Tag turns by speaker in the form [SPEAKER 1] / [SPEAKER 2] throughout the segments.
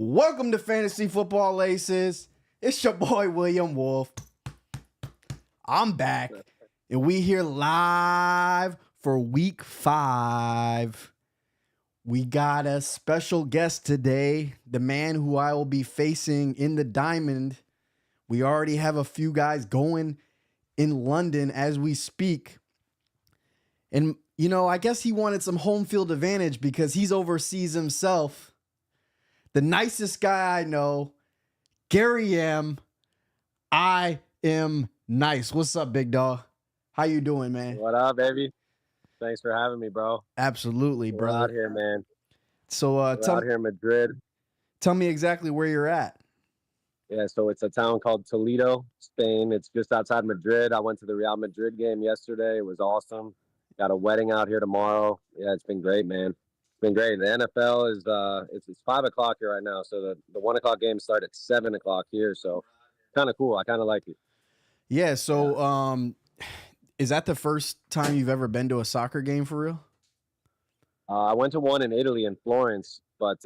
[SPEAKER 1] Welcome to Fantasy Football Aces. It's your boy William Wolf. I'm back, and we here live for week 5. We got a special guest today, the man who I will be facing in the diamond. We already have a few guys going in London as we speak. And, I guess he wanted some home field advantage because he's overseas himself. The nicest guy I know, Gary M. I am nice. What's up, big dog? How you doing, man?
[SPEAKER 2] What up, baby? Thanks for having me, bro.
[SPEAKER 1] Absolutely,
[SPEAKER 2] We're
[SPEAKER 1] brother.
[SPEAKER 2] out here, man.
[SPEAKER 1] So
[SPEAKER 2] We're out here in Madrid.
[SPEAKER 1] Tell me exactly where you're at.
[SPEAKER 2] Yeah, so it's a town called Toledo, Spain. It's just outside Madrid. I went to the Real Madrid game yesterday. It was awesome. Got a wedding out here tomorrow. Yeah, it's been great, man. It's been great. The NFL is it's 5 o'clock here right now. So the 1 o'clock games start at 7 o'clock here. So kind of cool. I kind of like it.
[SPEAKER 1] Yeah. So is that the first time you've ever been to a soccer game for real?
[SPEAKER 2] I went to one in Italy in Florence, but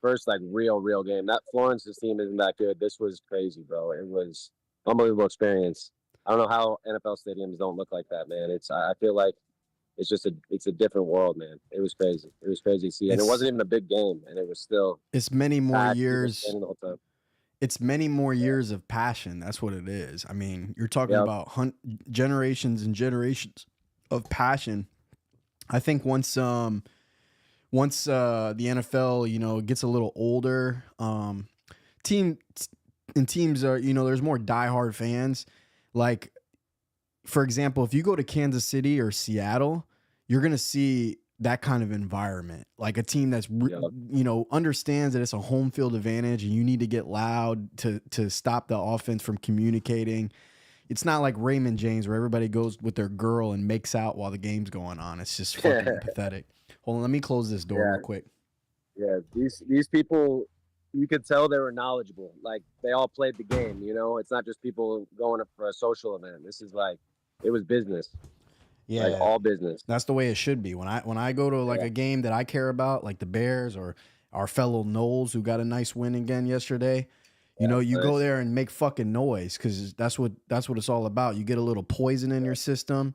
[SPEAKER 2] first like real game. That Florence's team isn't that good. This was crazy, bro. It was unbelievable experience. I don't know how NFL stadiums don't look like that, man. I feel like it's a different world, man. It was crazy. It was crazy to see, and it wasn't even a big game, and it was still.
[SPEAKER 1] It's many more years. It's many more years of passion. That's what it is. I mean, you're talking about generations and generations of passion. I think once the NFL, gets a little older, teams are, there's more diehard fans. Like, for example, if you go to Kansas City or Seattle, you're going to see that kind of environment, like a team that's, understands that it's a home field advantage and you need to get loud to stop the offense from communicating. It's not like Raymond James where everybody goes with their girl and makes out while the game's going on. It's just fucking pathetic. Hold on, let me close this door real quick.
[SPEAKER 2] Yeah, these people, you could tell they were knowledgeable. Like they all played the game, It's not just people going for a social event. This is like, it was business.
[SPEAKER 1] Yeah,
[SPEAKER 2] like all business.
[SPEAKER 1] That's the way it should be. When I go to a game that I care about, like the Bears or our fellow Knowles, who got a nice win again yesterday, you go there and make fucking noise because that's what it's all about. You get a little poison in your system,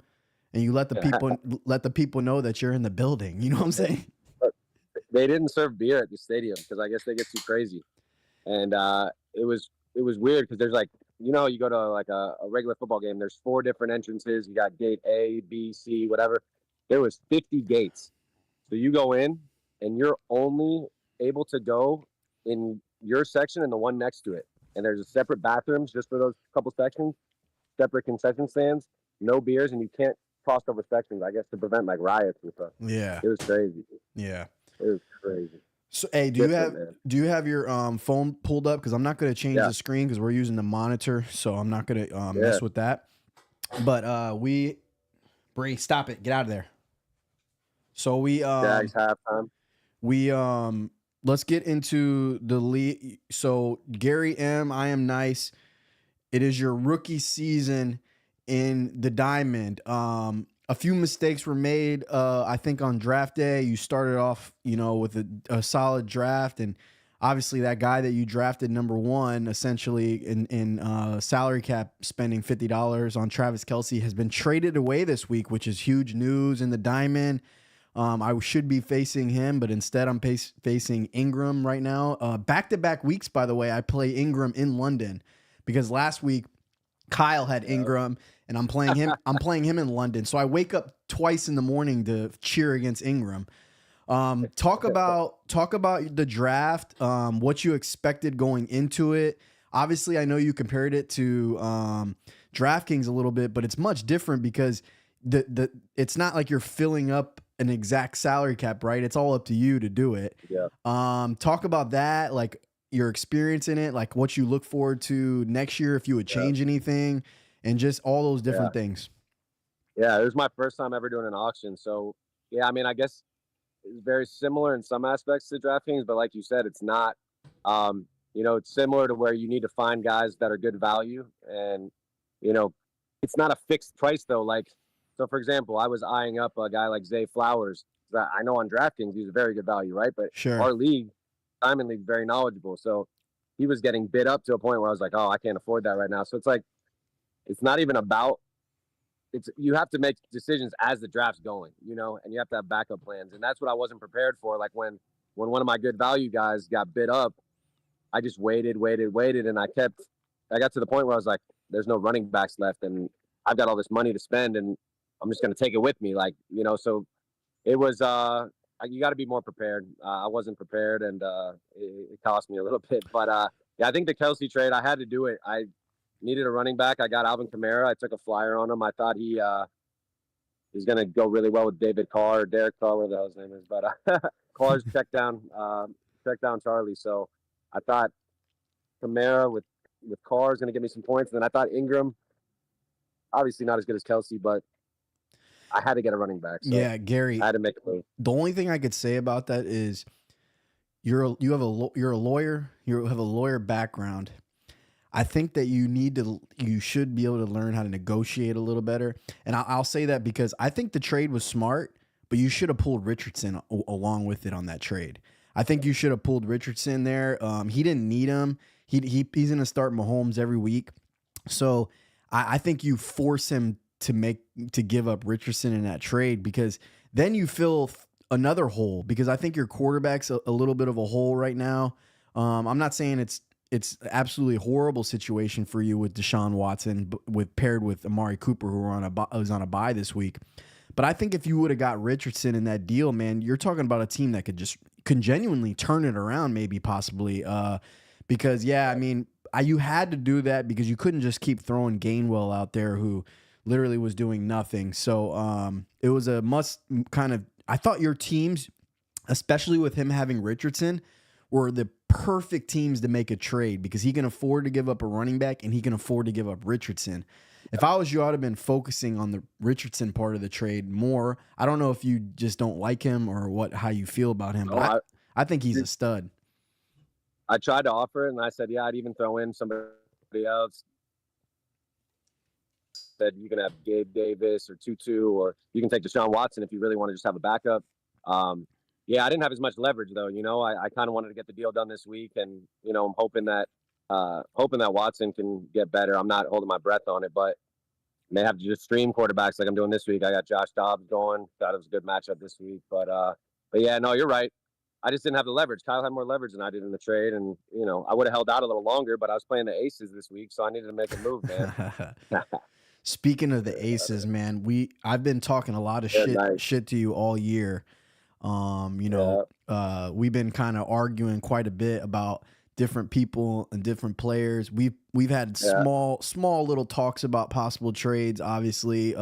[SPEAKER 1] and you let the people know that you're in the building. You know what I'm saying?
[SPEAKER 2] They didn't serve beer at the stadium because I guess they get too crazy, and it was weird because there's like. You go to like a regular football game. There's 4 different entrances. You got gate A, B, C, whatever. There was 50 gates. So you go in and you're only able to go in your section and the one next to it. And there's a separate bathrooms just for those couple sections, separate concession stands, no beers, and you can't cross over sections, I guess, to prevent like riots and stuff.
[SPEAKER 1] Yeah.
[SPEAKER 2] It was crazy.
[SPEAKER 1] Yeah.
[SPEAKER 2] It was crazy.
[SPEAKER 1] So, hey, do you have your phone pulled up? Because I'm not going to change the screen because we're using the monitor, so I'm not going to mess with that. But Bree, stop it, get out of there. So let's get into the lead. So Gary M, I am nice. It is your rookie season in the diamond. A few mistakes were made, I think, on draft day. You started off, with a solid draft. And obviously that guy that you drafted number 1, essentially in salary cap spending $50 on Travis Kelce has been traded away this week, which is huge news in the diamond. I should be facing him, but instead I'm facing Ingram right now. Back-to-back weeks, by the way, I play Ingram in London because last week Kyle had Ingram. And I'm playing him. I'm playing him in London. So I wake up twice in the morning to cheer against Ingram. Talk about the draft. What you expected going into it. Obviously, I know you compared it to DraftKings a little bit, but it's much different because it's not like you're filling up an exact salary cap, right? It's all up to you to do it.
[SPEAKER 2] Yeah.
[SPEAKER 1] Talk about that, like your experience in it, like what you look forward to next year, if you would change anything. And just all those different things.
[SPEAKER 2] Yeah, it was my first time ever doing an auction. So, I mean, I guess it's very similar in some aspects to DraftKings, but like you said, it's not. It's similar to where you need to find guys that are good value. And, it's not a fixed price, though. Like, so, for example, I was eyeing up a guy like Zay Flowers. I know on DraftKings, he's a very good value, right? But our league, Diamond League very knowledgeable. So he was getting bid up to a point where I was like, oh, I can't afford that right now. So it's like, it's not even about, you have to make decisions as the draft's going, and you have to have backup plans. And that's what I wasn't prepared for. Like when one of my good value guys got bid up, I just waited. And I got to the point where I was like, there's no running backs left and I've got all this money to spend and I'm just going to take it with me. Like, so it was, you got to be more prepared. I wasn't prepared and it cost me a little bit, but yeah, I think the Kelce trade, I had to do it. I needed a running back. I got Alvin Kamara. I took a flyer on him. I thought he's going to go really well with David Carr or Derek Carr, whatever the hell his name is, but Carr's check down Charlie. So I thought Kamara with Carr is going to give me some points. And then I thought Ingram, obviously not as good as Kelce, but I had to get a running back. So
[SPEAKER 1] yeah, Gary,
[SPEAKER 2] I had to make a move.
[SPEAKER 1] The only thing I could say about that is you're a lawyer. You have a lawyer background. I think that you should be able to learn how to negotiate a little better. And I'll say that because I think the trade was smart, but you should have pulled Richardson along with it on that trade. I think you should have pulled Richardson there. He didn't need him. He's going to start Mahomes every week. So I think you force him to give up Richardson in that trade because then you fill another hole because I think your quarterback's a little bit of a hole right now. I'm not saying it's absolutely horrible situation for you with Deshaun Watson paired with Amari Cooper, who was on a bye this week. But I think if you would have got Richardson in that deal, man, you're talking about a team that could genuinely turn it around, maybe possibly. Because I mean, you had to do that because you couldn't just keep throwing Gainwell out there, who literally was doing nothing. So it was a must kind of. I thought your teams, especially with him having Richardson, were the perfect teams to make a trade because he can afford to give up a running back and he can afford to give up Richardson. If I was you, I would have been focusing on the Richardson part of the trade more. I don't know if you just don't like him or how you feel about him, but I think he's a stud.
[SPEAKER 2] I tried to offer it and I said, yeah, I'd even throw in somebody else. Said you can have Gabe Davis or Tutu, or you can take Deshaun Watson if you really want to just have a backup. Yeah, I didn't have as much leverage though. I kind of wanted to get the deal done this week, and I'm hoping that Watson can get better. I'm not holding my breath on it, but may have to just stream quarterbacks like I'm doing this week. I got Josh Dobbs going. Thought it was a good matchup this week, but yeah, no, you're right. I just didn't have the leverage. Kyle had more leverage than I did in the trade, and I would have held out a little longer, but I was playing the Aces this week, so I needed to make a move, man.
[SPEAKER 1] Speaking of the Aces, man, I've been talking a lot of shit to you all year. We've been kind of arguing quite a bit about different people and different players. We've had small little talks about possible trades. Obviously,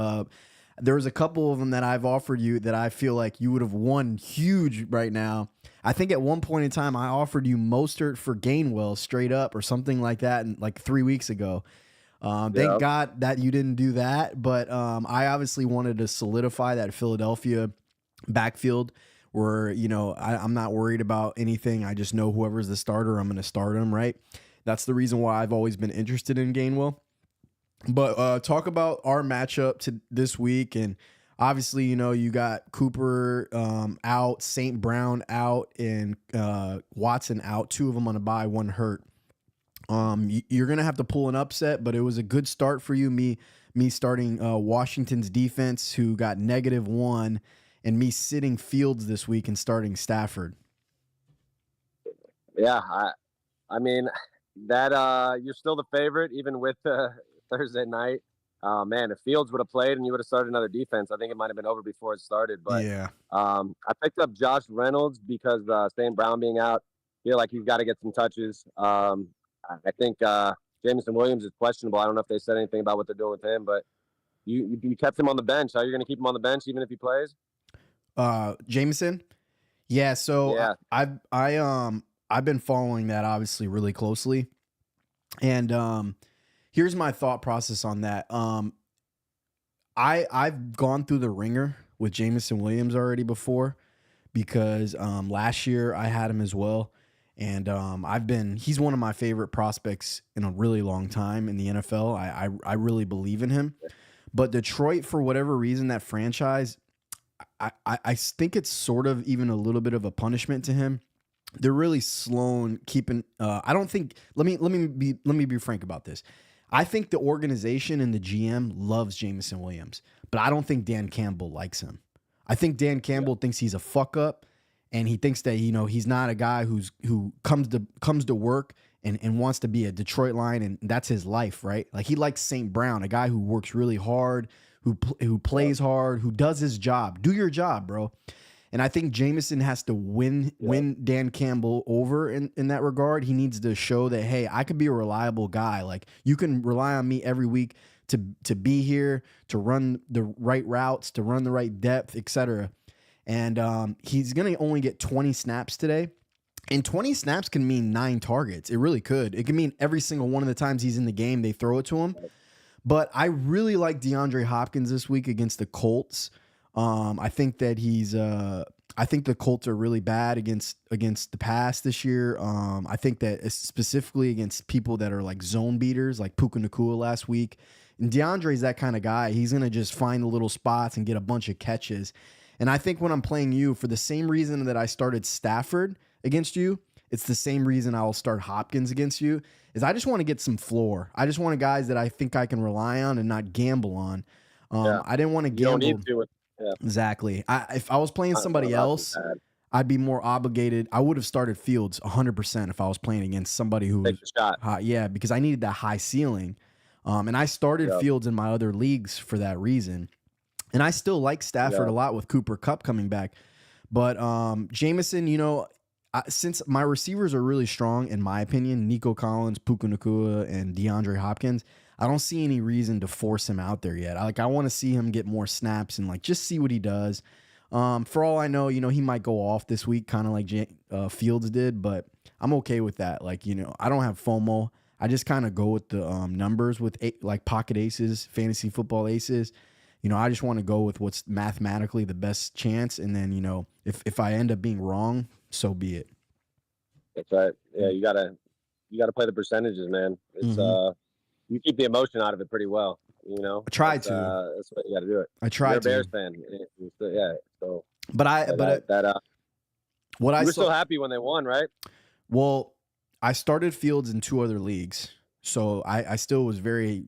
[SPEAKER 1] there was a couple of them that I've offered you that I feel like you would have won huge right now. I think at one point in time I offered you Mostert for Gainwell straight up or something like that, and like 3 weeks ago. Thank God that you didn't do that, but I obviously wanted to solidify that Philadelphia backfield where, I'm not worried about anything. I just know whoever's the starter, I'm going to start him, right? That's the reason why I've always been interested in Gainwell. But talk about our matchup to this week, and obviously, you got Cooper out, St. Brown out, and Watson out. 2 of them on a bye, 1 hurt. You're gonna have to pull an upset, but it was a good start for you. Me starting Washington's defense, who got -1, and me sitting Fields this week and starting Stafford.
[SPEAKER 2] Yeah, I mean that you're still the favorite even with Thursday night. Man, if Fields would have played and you would have started another defense, I think it might have been over before it started. But
[SPEAKER 1] yeah,
[SPEAKER 2] I picked up Josh Reynolds because St. Brown being out, I feel like he's got to get some touches. I think Jameson Williams is questionable. I don't know if they said anything about what they're doing with him, but you kept him on the bench. How are you going to keep him on the bench even if he plays?
[SPEAKER 1] Jameson? Yeah, so
[SPEAKER 2] yeah.
[SPEAKER 1] I've been following that obviously really closely. And here's my thought process on that. I've gone through the ringer with Jameson Williams already before because last year I had him as well. And he's one of my favorite prospects in a really long time in the NFL. I really believe in him. But Detroit, for whatever reason, that franchise, I think it's sort of even a little bit of a punishment to him they're really slow keeping. I don't think. Let me be frank about this. I think the organization and the GM loves Jameson Williams, but I don't think Dan Campbell likes him. I think Dan
[SPEAKER 2] Yeah.
[SPEAKER 1] Campbell thinks he's a fuck up, and he thinks that he's not a guy who comes to work and wants to be a Detroit Lion, and that's his life, right? Like he likes St. Brown, a guy who works really hard, who plays hard, who does his job. Do your job, bro. And I think Jameson has to win Dan Campbell over in that regard. He needs to show that, hey, I could be a reliable guy. Like you can rely on me every week to be here, to run the right routes, to run the right depth, etc. And he's gonna only get 20 snaps today. And 20 snaps can mean 9 targets. It really could. It can mean every single one of the times he's in the game, they throw it to him. But I really like DeAndre Hopkins this week against the Colts. I think that I think the Colts are really bad against the pass this year. I think that specifically against people that are like zone beaters, like Puka Nacua last week. And DeAndre's that kind of guy. He's gonna just find the little spots and get a bunch of catches. And I think when I'm playing you, for the same reason that I started Stafford against you, it's the same reason I'll start Hopkins against you. Is I just want to get some floor. I just want guys that I think I can rely on and not gamble on. I didn't want to
[SPEAKER 2] You don't
[SPEAKER 1] gamble.
[SPEAKER 2] need to. Yeah.
[SPEAKER 1] Exactly. If I was playing somebody else, I'd be more obligated. I would have started Fields 100% if I was playing against somebody who
[SPEAKER 2] Take the shot.
[SPEAKER 1] high. Yeah, because I needed that high ceiling. And I started Fields in my other leagues for that reason. And I still like Stafford a lot with Cooper Kupp coming back. But Jameson, since my receivers are really strong, in my opinion, Nico Collins, Puka Nacua, and DeAndre Hopkins, I don't see any reason to force him out there yet. I want to see him get more snaps and like just see what he does. For all I know, he might go off this week, kind of like Fields did, but I'm okay with that. Like, I don't have FOMO. I just kind of go with the numbers with like pocket aces, fantasy football aces. I just want to go with what's mathematically the best chance, and then if I end up being wrong, so be it.
[SPEAKER 2] That's right. Yeah, you gotta play the percentages, man. It's you keep the emotion out of it pretty well.
[SPEAKER 1] I try to.
[SPEAKER 2] That's what you got to do it.
[SPEAKER 1] I try
[SPEAKER 2] You're
[SPEAKER 1] to.
[SPEAKER 2] a Bears fan, yeah. So,
[SPEAKER 1] what I
[SPEAKER 2] you were so happy when they won, right?
[SPEAKER 1] Well, I started Fields in 2 other leagues, so I still was very,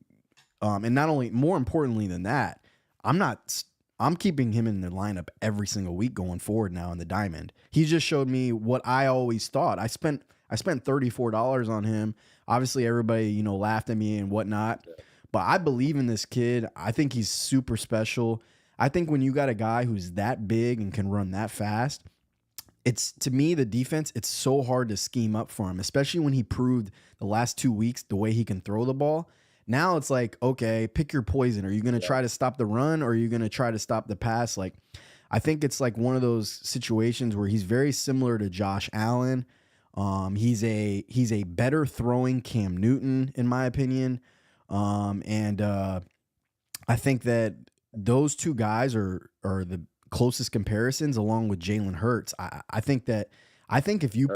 [SPEAKER 1] and not only, more importantly than that, I'm keeping him in the lineup every single week going forward now in the Diamond. He just showed me what I always thought. I spent $34 on him. Obviously, everybody laughed at me and whatnot, but I believe in this kid. I think he's super special. I think when you got a guy who's that big and can run that fast, it's, to me, the defense, it's so hard to scheme up for him, especially when he proved the last 2 weeks the way he can throw the ball. Now it's like, okay, pick your poison. Are you going to try to stop the run, or are you going to try to stop the pass? Like, I think it's like one of those situations where he's very similar to Josh Allen. He's a better throwing Cam Newton, in my opinion. I think that those 2 guys are the closest comparisons, along with Jalen Hurts. I think if you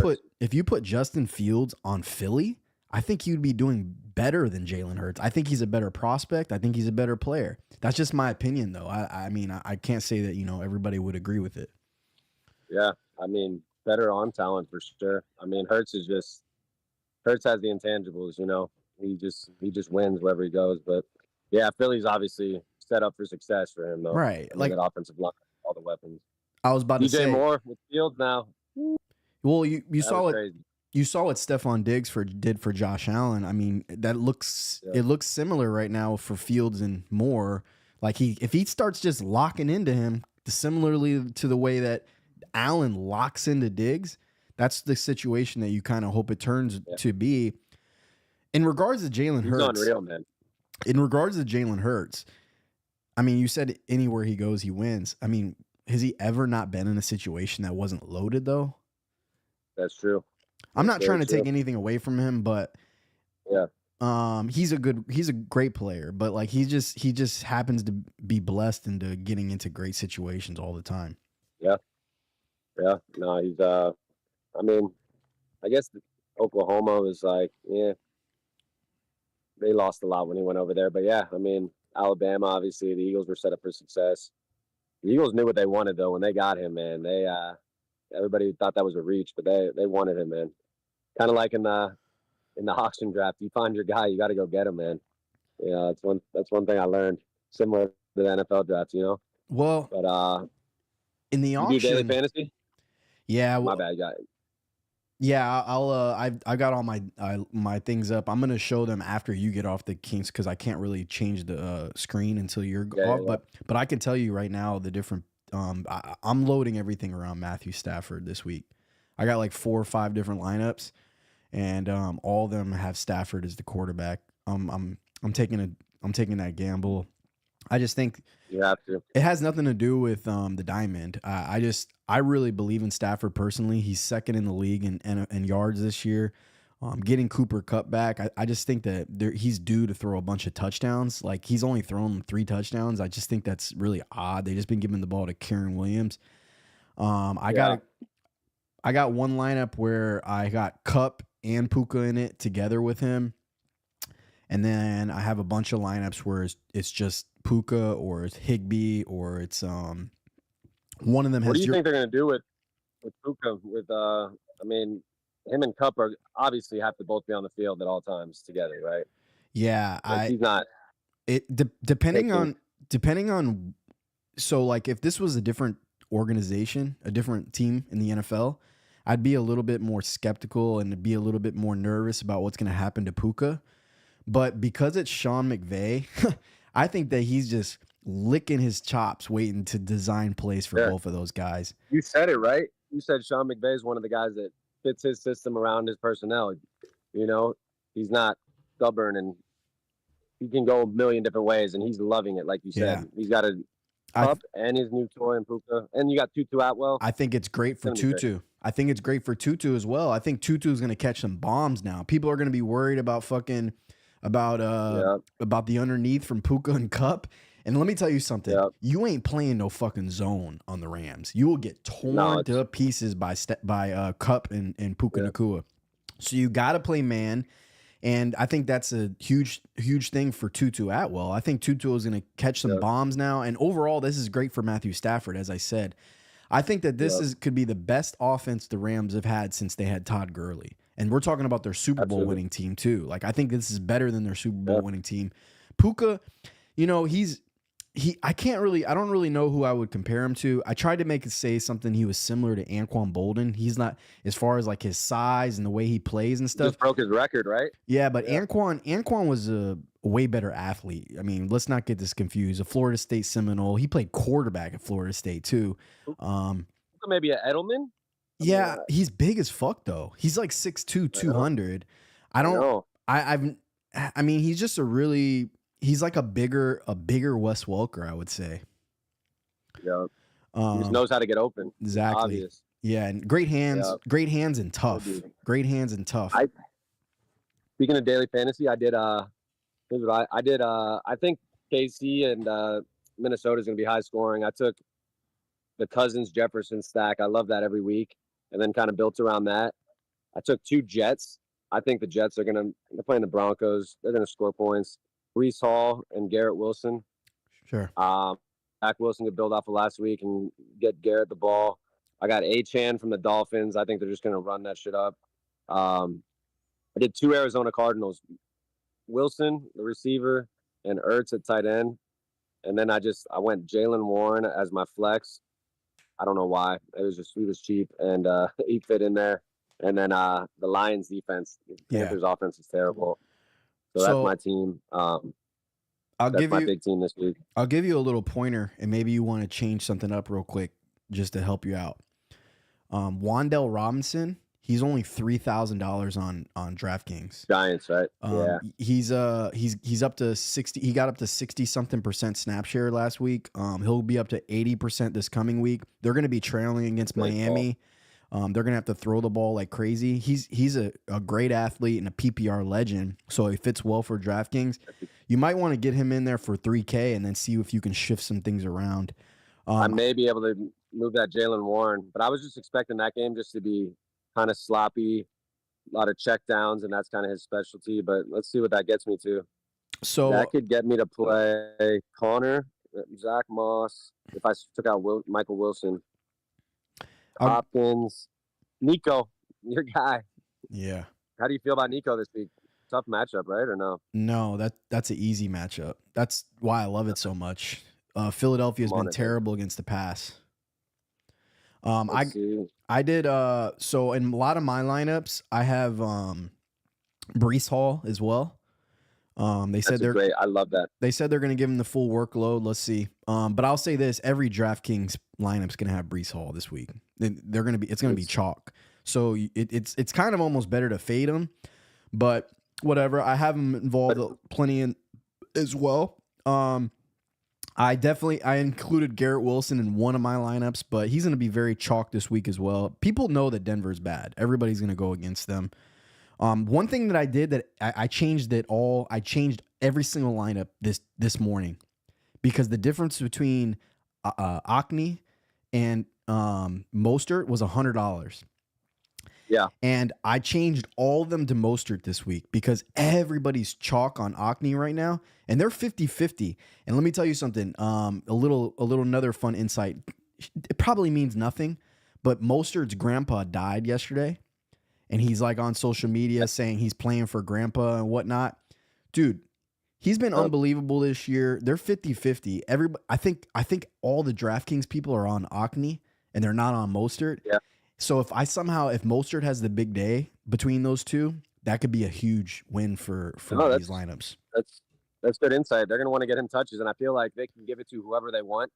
[SPEAKER 1] put Justin Fields on Philly, I think he would be doing better than Jalen Hurts. I think he's a better prospect. I think he's a better player. That's just my opinion, though. I mean, I can't say that everybody would agree with it.
[SPEAKER 2] Yeah, I mean, better on talent for sure. I mean, Hurts has the intangibles. He just wins wherever he goes. But yeah, Philly's obviously set up for success for him, though.
[SPEAKER 1] Right,
[SPEAKER 2] like that offensive line, all the weapons.
[SPEAKER 1] I was about to say
[SPEAKER 2] DJ Moore with Fields now.
[SPEAKER 1] Well, you saw it.
[SPEAKER 2] Crazy.
[SPEAKER 1] You saw what Stephon Diggs did for Josh Allen. I mean, it looks similar right now for Fields and Moore. Like if he starts just locking into him, similarly to the way that Allen locks into Diggs, that's the situation that you kind of hope it turns to be. In regards to Jalen Hurts,
[SPEAKER 2] unreal, man.
[SPEAKER 1] In regards to Jalen Hurts, I mean, you said anywhere he goes, he wins. I mean, has he ever not been in a situation that wasn't loaded, though?
[SPEAKER 2] That's true.
[SPEAKER 1] I'm not trying to take anything away from him, but he's a great player, but like he just happens to be blessed into getting into great situations all the time.
[SPEAKER 2] Yeah. No, he's I mean, I guess Oklahoma was like, they lost a lot when he went over there, but yeah, I mean, Alabama, obviously the Eagles were set up for success. The Eagles knew what they wanted though when they got him, man. everybody thought that was a reach, but they wanted him, man. Kind of like in the auction draft, you find your guy, you got to go get him, man. Yeah, that's one thing I learned, similar to the NFL draft, you know.
[SPEAKER 1] Well,
[SPEAKER 2] But
[SPEAKER 1] in the
[SPEAKER 2] you do daily
[SPEAKER 1] auction,
[SPEAKER 2] fantasy?
[SPEAKER 1] yeah,
[SPEAKER 2] My bad, guy.
[SPEAKER 1] yeah, I'll I got all my things up. I'm gonna show them after you get off the Kings because I can't really change the screen until you're
[SPEAKER 2] Yeah,
[SPEAKER 1] off.
[SPEAKER 2] yeah,
[SPEAKER 1] But I can tell you right now the different. I'm loading everything around Matthew Stafford this week. I got like 4 or 5 different lineups, and all of them have Stafford as the quarterback. I'm taking that gamble. I just think
[SPEAKER 2] you have to.
[SPEAKER 1] it has nothing to do with the diamond. I really believe in Stafford personally. He's second in the league in yards this year. Getting Cooper Kupp back, I just think that he's due to throw a bunch of touchdowns. Like he's only thrown 3 touchdowns. I just think that's really odd. They just been giving the ball to Karen Williams. I
[SPEAKER 2] Yeah.
[SPEAKER 1] got one lineup where I got Kupp and Puka in it together with him. And then I have a bunch of lineups where it's just Puka or it's Higbee or it's one of them
[SPEAKER 2] What
[SPEAKER 1] has
[SPEAKER 2] do you think they're gonna do with Puka? With I mean, him and Cup are obviously have to both be on the field at all times together, right?
[SPEAKER 1] yeah,
[SPEAKER 2] Like
[SPEAKER 1] I
[SPEAKER 2] he's not
[SPEAKER 1] it de- depending
[SPEAKER 2] taking.
[SPEAKER 1] on depending on so like if this was a different organization, a different team in the NFL, I'd be a little bit more skeptical and be a little bit more nervous about what's going to happen to Puka. But because it's Sean McVay, I think that he's just licking his chops waiting to design plays for
[SPEAKER 2] Yeah,
[SPEAKER 1] both of those guys.
[SPEAKER 2] you said it right. You said Sean McVay is one of the guys that fits his system around his personnel. You know, he's not stubborn and he can go a million different ways, and he's loving it. Like you
[SPEAKER 1] Yeah.
[SPEAKER 2] said, he's got a
[SPEAKER 1] I
[SPEAKER 2] Cup and his new toy and Puka, and you got Tutu Atwell.
[SPEAKER 1] I think it's great
[SPEAKER 2] It's
[SPEAKER 1] for
[SPEAKER 2] gonna be great.
[SPEAKER 1] Tutu. I think it's great for Tutu as well. I think Tutu is going to catch some bombs now. People are going to be worried about fucking
[SPEAKER 2] Yeah,
[SPEAKER 1] about the underneath from Puka and Cup. And let me tell you something.
[SPEAKER 2] yeah.
[SPEAKER 1] You ain't playing no fucking zone on the Rams. You will get
[SPEAKER 2] No,
[SPEAKER 1] torn to pieces by Cup and Puka
[SPEAKER 2] yeah,
[SPEAKER 1] Nakua. So you got to play man. And I think that's a huge thing for Tutu Atwell. I think Tutu is going to catch some
[SPEAKER 2] yeah,
[SPEAKER 1] bombs now. And overall, this is great for Matthew Stafford, as I said. I think that this
[SPEAKER 2] yeah.
[SPEAKER 1] could be the best offense the Rams have had since they had Todd Gurley. And we're talking about their Super Bowl
[SPEAKER 2] Absolutely.
[SPEAKER 1] winning team too. Like I think this is better than their Super Bowl
[SPEAKER 2] Yeah.
[SPEAKER 1] winning team. Puka, I don't really know who I would compare him to. I tried to make it say something he was similar to Anquan Bolden. He's not as far as like his size and the way he plays and stuff.
[SPEAKER 2] Just broke his record, right?
[SPEAKER 1] Yeah, but
[SPEAKER 2] Yeah.
[SPEAKER 1] Anquan was a way better athlete. I mean, let's not get this confused. A Florida State Seminole. He played quarterback at Florida State too. Um,
[SPEAKER 2] Maybe a Edelman.
[SPEAKER 1] yeah, he's big as fuck though. He's like 6'2", 200. I don't
[SPEAKER 2] No,
[SPEAKER 1] I mean, he's just he's like a bigger Wes Welker, I would say.
[SPEAKER 2] yeah. He just knows how to get open.
[SPEAKER 1] Exactly.
[SPEAKER 2] Obvious.
[SPEAKER 1] Yeah, and great hands and tough.
[SPEAKER 2] Indeed.
[SPEAKER 1] Great hands and tough.
[SPEAKER 2] Speaking of daily fantasy, I did. Here's what I did. I think KC and Minnesota is going to be high scoring. I took the Cousins Jefferson stack. I love that every week, and then kind of built around that. I took 2 Jets. I think the Jets they're playing the Broncos. They're gonna score points. Brees Hall and Garrett Wilson.
[SPEAKER 1] Sure.
[SPEAKER 2] Zach Wilson could build off of last week and get Garrett the ball. I got Achane from the Dolphins. I think they're just gonna run that shit up. I did 2 Arizona Cardinals. Wilson, the receiver, and Ertz at tight end. And then I went Jalen Warren as my flex. I don't know why. He was cheap and he fit in there. And then the Lions defense, the Panthers offense is terrible. So that's my team. That's my big team this week.
[SPEAKER 1] I'll give you a little pointer, and maybe you want to change something up real quick just to help you out. Wan'Dale Robinson, he's only $3,000 on DraftKings.
[SPEAKER 2] Giants, right?
[SPEAKER 1] Yeah. He's up to 60. He got up to 60 something % snap share last week. He'll be up to 80% this coming week. They're going to be trailing against Miami. They're gonna have to throw the ball like crazy. He's a great athlete and a PPR legend, so he fits well for DraftKings. You might want to get him in there for $3K and then see if you can shift some things around.
[SPEAKER 2] I may be able to move that Jalen Warren, but I was just expecting that game just to be kind of sloppy, a lot of check downs, and that's kind of his specialty. But let's see what that gets me to.
[SPEAKER 1] So
[SPEAKER 2] that could get me to play Connor, Zach Moss. If I took out Michael Wilson.
[SPEAKER 1] I'll,
[SPEAKER 2] Hopkins, Nico, your guy.
[SPEAKER 1] yeah.
[SPEAKER 2] How do you feel about Nico this week? Tough matchup, right? Or no?
[SPEAKER 1] No, that's an easy matchup. That's why I love it so much. Philadelphia has
[SPEAKER 2] I'm on
[SPEAKER 1] been
[SPEAKER 2] it, baby.
[SPEAKER 1] terrible against the pass. Um,
[SPEAKER 2] Let's
[SPEAKER 1] I
[SPEAKER 2] see.
[SPEAKER 1] I did so in a lot of my lineups, I have Brees Hall as well. They said
[SPEAKER 2] That's a great. I love that.
[SPEAKER 1] they said they're going to give him the full workload. Let's see. But I'll say this: every DraftKings lineup's going to have Brees Hall this week. They're going to be it's going to be
[SPEAKER 2] It's,
[SPEAKER 1] chalk. So it's kind of almost better to fade him, but whatever. I have him involved
[SPEAKER 2] but
[SPEAKER 1] plenty in as well. I included Garrett Wilson in one of my lineups, but he's going to be very chalk this week as well. People know that Denver's bad. Everybody's going to go against them. One thing that I did that I changed it all. I changed every single lineup this morning because the difference between Akni and Mostert was $100.
[SPEAKER 2] yeah,
[SPEAKER 1] And I changed all of them to Mostert this week because everybody's chalk on Akni right now, and they're 50-50. And let me tell you something, a little another fun insight. It probably means nothing, but Mostert's grandpa died yesterday, and he's like on social media saying he's playing for grandpa and whatnot. Dude, he's been unbelievable this year. They're 50-50. Everybody, I think all the DraftKings people are on Akni and they're not on Mostert.
[SPEAKER 2] yeah.
[SPEAKER 1] So if Mostert has the big day between those two, that could be a huge win for
[SPEAKER 2] No,
[SPEAKER 1] these lineups.
[SPEAKER 2] that's good insight. They're going to want to get him touches, and I feel like they can give it to whoever they want,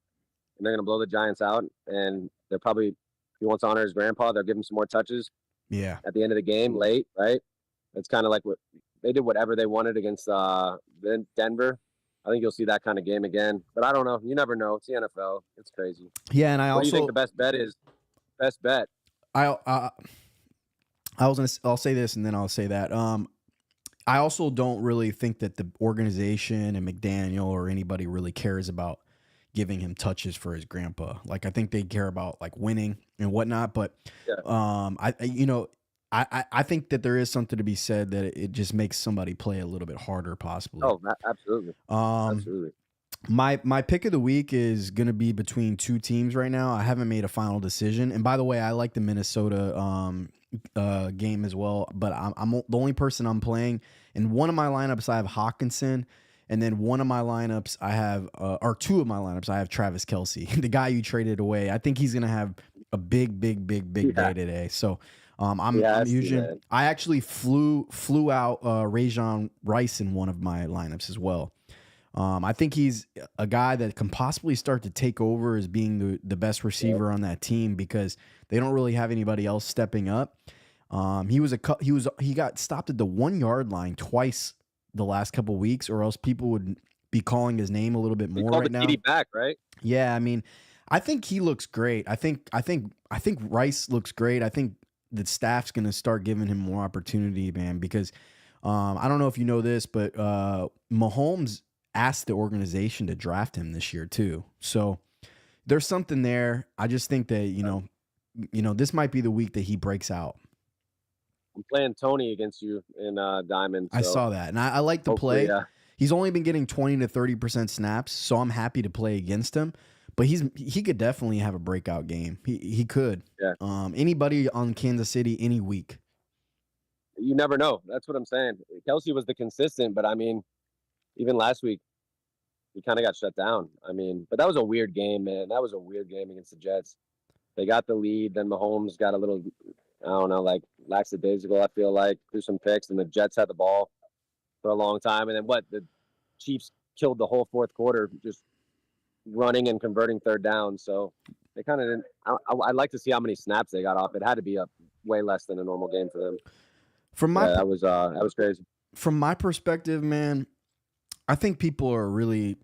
[SPEAKER 2] and they're going to blow the Giants out. And they're probably, if he wants to honor his grandpa, they'll give him some more touches
[SPEAKER 1] Yeah.
[SPEAKER 2] at the end of the game, late, right? It's kind of like what they did, whatever they wanted against Denver. I think you'll see that kind of game again. But I don't know. You never know. It's the NFL. It's crazy.
[SPEAKER 1] Yeah, and I
[SPEAKER 2] What do you think
[SPEAKER 1] also
[SPEAKER 2] the best bet is? Best bet.
[SPEAKER 1] I'll say this and then I'll say that. I also don't really think that the organization and McDaniel or anybody really cares about giving him touches for his grandpa. Like I think they care about like winning and whatnot. But
[SPEAKER 2] Yeah.
[SPEAKER 1] I think that there is something to be said that it just makes somebody play a little bit harder, possibly.
[SPEAKER 2] Oh, absolutely. Absolutely.
[SPEAKER 1] My pick of the week is gonna be between two teams right now. I haven't made a final decision. And by the way, I like the Minnesota game as well. But I'm the only person I'm playing. In one of my lineups, I have Hawkinson. And then one of my lineups, I have, or two of my lineups, I have Travis Kelce, the guy you traded away. I think he's gonna have a big day today. So I'm using. I actually flew out Rajon Rice in one of my lineups as well. I think he's a guy that can possibly start to take over as being the best receiver on that team because they don't really have anybody else stepping up. He got stopped at the 1 yard line twice the last couple of weeks, or else people would be calling his name a little bit more right now.
[SPEAKER 2] Back, right?
[SPEAKER 1] Yeah, I mean, I think he looks great. I think Rice looks great. I think the staff's going to start giving him more opportunity, man, because I don't know if you know this, but Mahomes asked the organization to draft him this year too. So there's something there. I just think that, you know, this might be the week that he breaks out.
[SPEAKER 2] I'm playing Tony against you in Diamond. So
[SPEAKER 1] I saw that, and I like to play. He's only been getting 20 to 30% snaps, so I'm happy to play against him. But he could definitely have a breakout game. He could.
[SPEAKER 2] Yeah.
[SPEAKER 1] Anybody on Kansas City any week.
[SPEAKER 2] You never know. That's what I'm saying. Kelce was the consistent, but I mean, even last week, he kind of got shut down. I mean, but that was a weird game, man. That was a weird game against the Jets. They got the lead, then Mahomes got a little, I don't know, like lackadaisical, I feel like, threw some picks, and the Jets had the ball for a long time. And then the Chiefs killed the whole fourth quarter just running and converting third down. So they kind of didn't. I'd like to see how many snaps they got off. It had to be a way less than a normal game for them. That was crazy.
[SPEAKER 1] From my perspective, man, I think people are really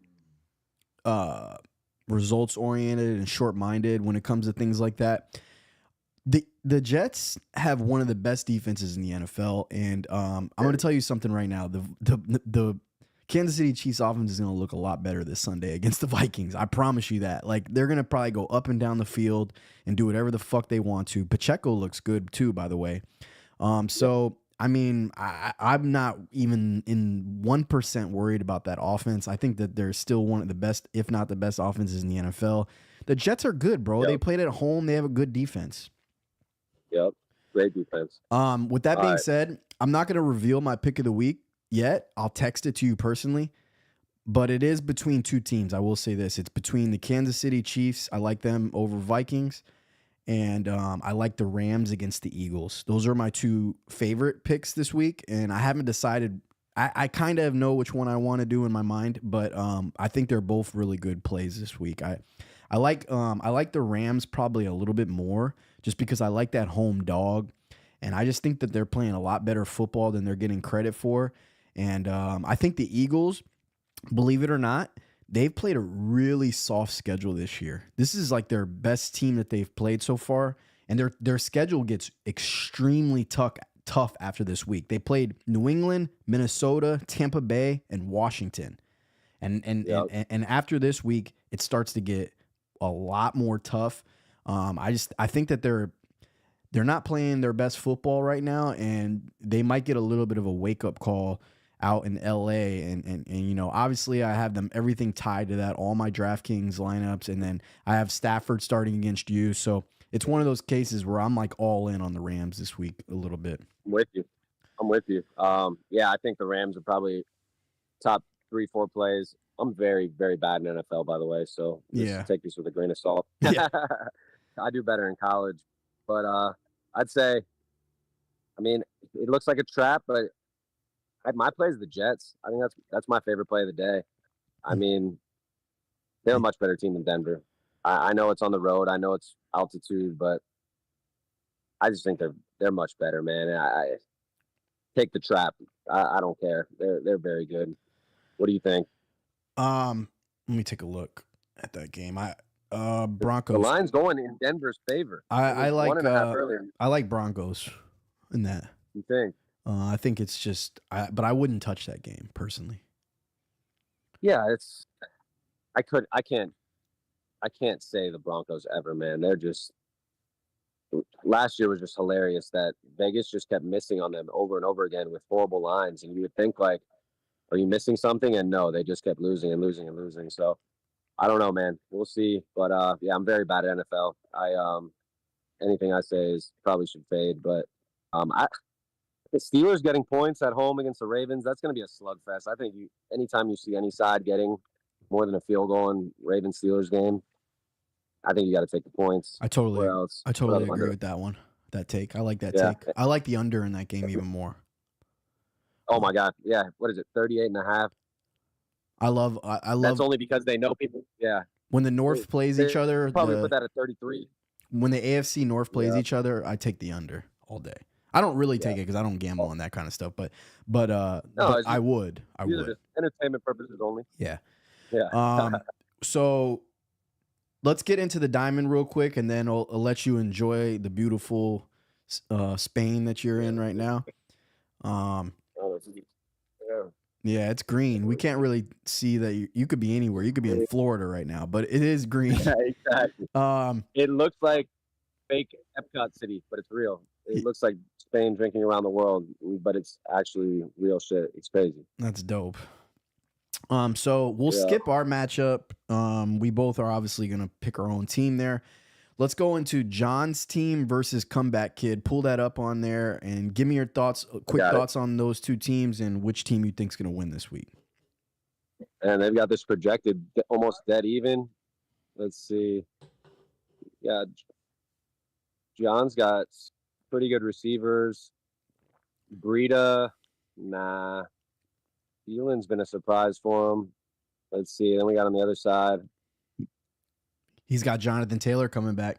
[SPEAKER 1] results oriented and short minded when it comes to things like that. The Jets have one of the best defenses in the NFL, and I'm going to tell you something right now. The Kansas City Chiefs offense is going to look a lot better this Sunday against the Vikings. I promise you that. Like, they're going to probably go up and down the field and do whatever the fuck they want to. Pacheco looks good too, by the way. So I mean, I'm not even in 1% worried about that offense. I think that they're still one of the best, if not the best offenses in the NFL. The Jets are good, bro.
[SPEAKER 2] Yep.
[SPEAKER 1] They played at home. They have a good defense.
[SPEAKER 2] Yep. Great defense.
[SPEAKER 1] With that
[SPEAKER 2] All
[SPEAKER 1] being
[SPEAKER 2] right.
[SPEAKER 1] said, I'm not going to reveal my pick of the week yet. I'll text it to you personally, but it is between two teams. I will say this. It's between the Kansas City Chiefs. I like them over Vikings. And I like the Rams against the Eagles. Those are my two favorite picks this week. And I haven't decided. I kind of know which one I want to do in my mind, but I think they're both really good plays this week. I like the Rams probably a little bit more just because I like that home dog. And I just think that they're playing a lot better football than they're getting credit for. And I think the Eagles, believe it or not, they've played a really soft schedule this year. This is like their best team that they've played so far. And their schedule gets extremely tough after this week. They played New England, Minnesota, Tampa Bay, and Washington. And after this week, it starts to get a lot more tough. I think that they're not playing their best football right now, and they might get a little bit of a wake-up call out in LA. And you know, obviously I have them everything tied to that, all my DraftKings lineups, and then I have Stafford starting against you. So it's one of those cases where I'm like all in on the Rams this week a little bit.
[SPEAKER 2] I'm with you. Yeah, I think the Rams are probably top 3-4 plays. I'm very, very bad in NFL, by the way. So take this with a grain of salt.
[SPEAKER 1] Yeah.
[SPEAKER 2] I do better in college, but I'd say, I mean, it looks like a trap, but my play is the Jets. I think that's my favorite play of the day. I mean, they're a much better team than Denver. I know it's on the road. I know it's altitude, but I just think they're much better, man. I take the trap. I don't care. They're very good. What do you think?
[SPEAKER 1] Let me take a look at that game. Broncos.
[SPEAKER 2] The line's going in Denver's favor.
[SPEAKER 1] I like
[SPEAKER 2] 1.5 earlier.
[SPEAKER 1] I like Broncos in that.
[SPEAKER 2] You think?
[SPEAKER 1] I think it's just, but I wouldn't touch that game personally.
[SPEAKER 2] Yeah, I can't say the Broncos ever, man. They're just, last year was just hilarious that Vegas just kept missing on them over and over again with horrible lines. And you would think like, are you missing something? And no, they just kept losing and losing and losing. So I don't know, man. We'll see. But yeah, I'm very bad at NFL. Anything I say is probably should fade. But the Steelers getting points at home against the Ravens, that's going to be a slugfest. I think anytime you see any side getting more than a field goal in Ravens-Steelers game, I think you got to take the points.
[SPEAKER 1] I totally agree with that one. That take. I like that take. I like the under in that game even more.
[SPEAKER 2] Oh my God. Yeah. What is it? 38.5.
[SPEAKER 1] I love.
[SPEAKER 2] That's only because they know people. Yeah.
[SPEAKER 1] When the North plays each other,
[SPEAKER 2] probably put that at 33.
[SPEAKER 1] When the AFC North plays each other, I take the under all day. I don't really take it because I don't gamble on that kind of stuff, but I would.
[SPEAKER 2] Just entertainment purposes only.
[SPEAKER 1] Yeah.
[SPEAKER 2] Yeah.
[SPEAKER 1] So let's get into the diamond real quick, and then I'll let you enjoy the beautiful Spain that you're in right now. Yeah, it's green. We can't really see that you could be anywhere. You could be in Florida right now, but it is green.
[SPEAKER 2] Yeah, exactly. It looks like fake Epcot City, but it's real. It looks like Spain drinking around the world, but it's actually real shit. It's crazy.
[SPEAKER 1] That's dope. So we'll skip our matchup. We both are obviously going to pick our own team there. Let's go into John's team versus Comeback Kid. Pull that up on there and give me your quick thoughts on those two teams and which team you think is going to win this week.
[SPEAKER 2] And they've got this projected almost dead even. Let's see. Yeah. John's got pretty good receivers. Breida, nah. Thielen's been a surprise for him. Let's see. Then we got on the other side.
[SPEAKER 1] He's got Jonathan Taylor coming back.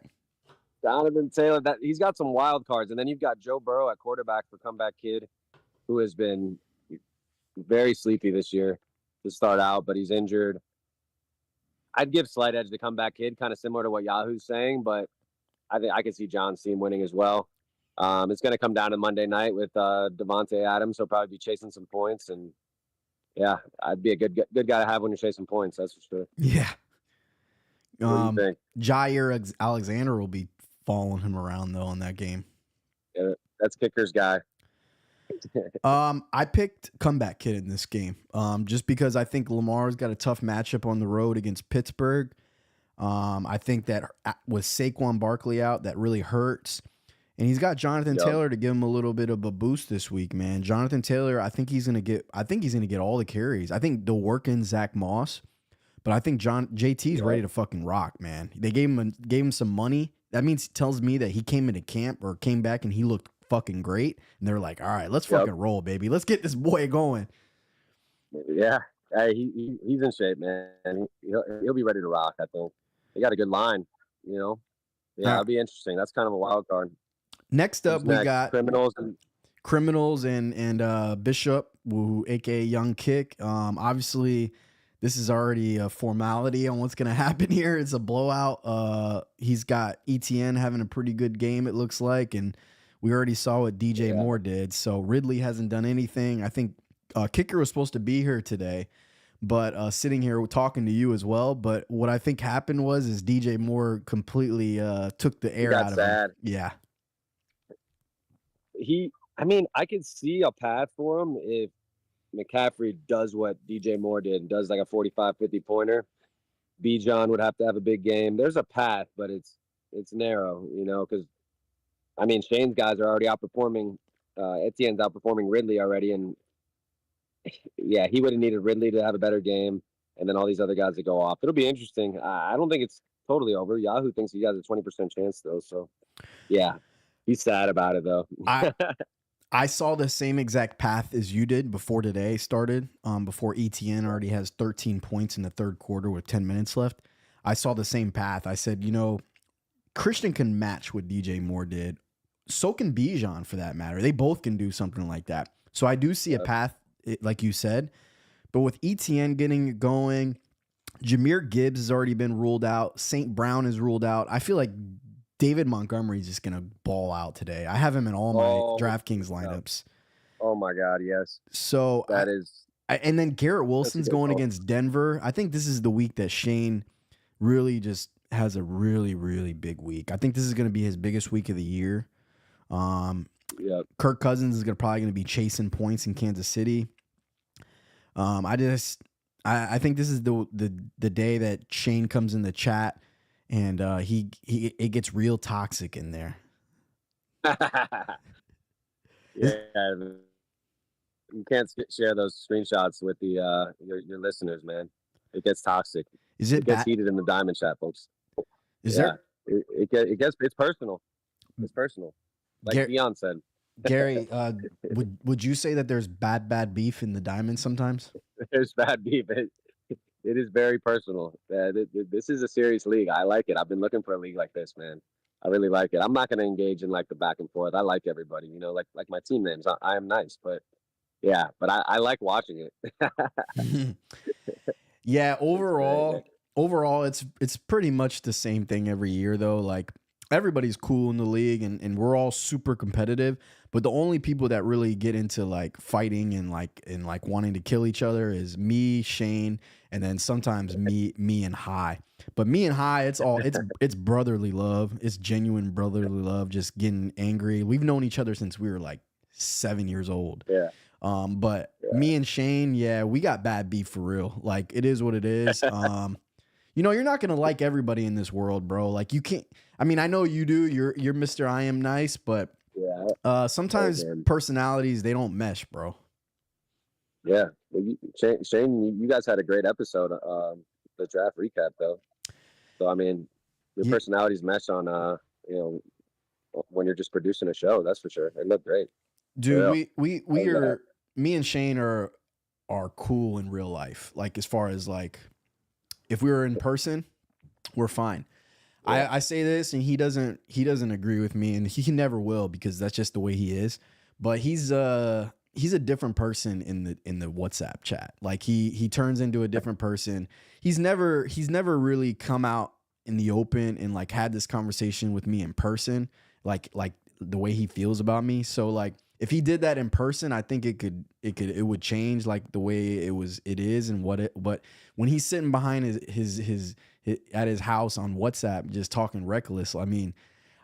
[SPEAKER 2] Jonathan Taylor, he's got some wild cards. And then you've got Joe Burrow at quarterback for Comeback Kid, who has been very sleepy this year to start out, but he's injured. I'd give slight edge to Comeback Kid, kind of similar to what Yahoo's saying, but I think I can see John's team winning as well. It's going to come down to Monday night with Devontae Adams. He'll probably be chasing some points, and yeah, I'd be a good guy to have when you're chasing points. That's for sure.
[SPEAKER 1] Yeah.
[SPEAKER 2] What do you think?
[SPEAKER 1] Jair Alexander will be following him around though in that game.
[SPEAKER 2] Yeah, that's Kicker's guy.
[SPEAKER 1] I picked Comeback Kid in this game. Just because I think Lamar's got a tough matchup on the road against Pittsburgh. I think that with Saquon Barkley out, that really hurts. And he's got Jonathan
[SPEAKER 2] Yep.
[SPEAKER 1] Taylor to give him a little bit of a boost this week, man. Jonathan Taylor, I think he's gonna get all the carries. I think they'll work in Zach Moss, but I think JT's ready to fucking rock, man. They gave him some money. That tells me that he came into camp or came back and he looked fucking great. And they're like, all right, let's fucking roll, baby. Let's get this boy going.
[SPEAKER 2] Yeah. Hey, he's in shape, man. He'll be ready to rock, I think. They got a good line, you know. Yeah, it'll be interesting. That's kind of a wild card.
[SPEAKER 1] Next up, we got
[SPEAKER 2] Criminals
[SPEAKER 1] and Bishop, who aka Young Kick. Obviously, this is already a formality on what's gonna happen here. It's a blowout. He's got ETN having a pretty good game, it looks like, and we already saw what DJ Moore did. So Ridley hasn't done anything. I think Kicker was supposed to be here today, but sitting here talking to you as well. But what I think happened is DJ Moore completely took the air out of him. Yeah.
[SPEAKER 2] I could see a path for him if McCaffrey does what DJ Moore did and does like a 45, 50 pointer. Bijan would have to have a big game. There's a path, but it's narrow, you know, because Shane's guys are already outperforming. Etienne's outperforming Ridley already, and yeah, he would have needed Ridley to have a better game, and then all these other guys to go off. It'll be interesting. I don't think it's totally over. Yahoo thinks he has a 20% chance though, so yeah. He's sad about it though.
[SPEAKER 1] I saw the same exact path as you did before today started. Before ETN already has 13 points in the third quarter with 10 minutes left. I saw the same path. I said, you know, Christian can match what DJ Moore did. So can Bijan, for that matter. They both can do something like that. So I do see a path, like you said. But with ETN getting it going, Jahmyr Gibbs has already been ruled out. St. Brown is ruled out. I feel like David Montgomery is just going to ball out today. I have him in all my DraftKings lineups.
[SPEAKER 2] Oh, my God, yes.
[SPEAKER 1] So and then Garrett Wilson's going against Denver. I think this is the week that Shane really just has a really, really big week. I think this is going to be his biggest week of the year. Kirk Cousins is probably going to be chasing points in Kansas City. I think this is the day that Shane comes in the chat. And it gets real toxic in there.
[SPEAKER 2] Yeah, you can't share those screenshots with the your listeners, man. It gets toxic.
[SPEAKER 1] It
[SPEAKER 2] gets heated in the diamond chat, folks? It's personal. It's personal, like Dion said.
[SPEAKER 1] Gary, would you say that there's bad beef in the diamond sometimes?
[SPEAKER 2] There's bad beef. It is very personal. This is a serious league. I like it. I've been looking for a league like this, man. I really like it. I'm not going to engage in like the back and forth. I like everybody, you know, like my team names. I am nice, but yeah, but I like watching it.
[SPEAKER 1] Yeah, overall, it's pretty much the same thing every year, though. Like, everybody's cool in the league, and we're all super competitive. But the only people that really get into like fighting and wanting to kill each other is me, Shane, and then sometimes me and High. But me and High, it's brotherly love. It's genuine brotherly love. Just getting angry. We've known each other since we were like 7 years old.
[SPEAKER 2] Yeah.
[SPEAKER 1] But me and Shane, yeah, we got bad beef for real. Like, it is what it is. You know, you're not gonna like everybody in this world, bro. Like, you can't. I mean, I know you do. You're Mr. I am nice, but sometimes personalities, they don't mesh, bro.
[SPEAKER 2] Yeah, well, Shane, you guys had a great episode, the draft recap though. So I mean, your personalities mesh on when you're just producing a show. That's for sure. It looked great,
[SPEAKER 1] dude. We are me and Shane are cool in real life. Like, as far as like, if we were in person, we're fine. Yeah. I say this, and he doesn't agree with me, and he never will, because that's just the way he is. But he's a different person in the WhatsApp chat. Like, he turns into a different person. He's never really come out in the open and like had this conversation with me in person, like the way he feels about me. So like, if he did that in person, I think it would change like the way it is and but when he's sitting behind his at his house on WhatsApp just talking reckless, I mean,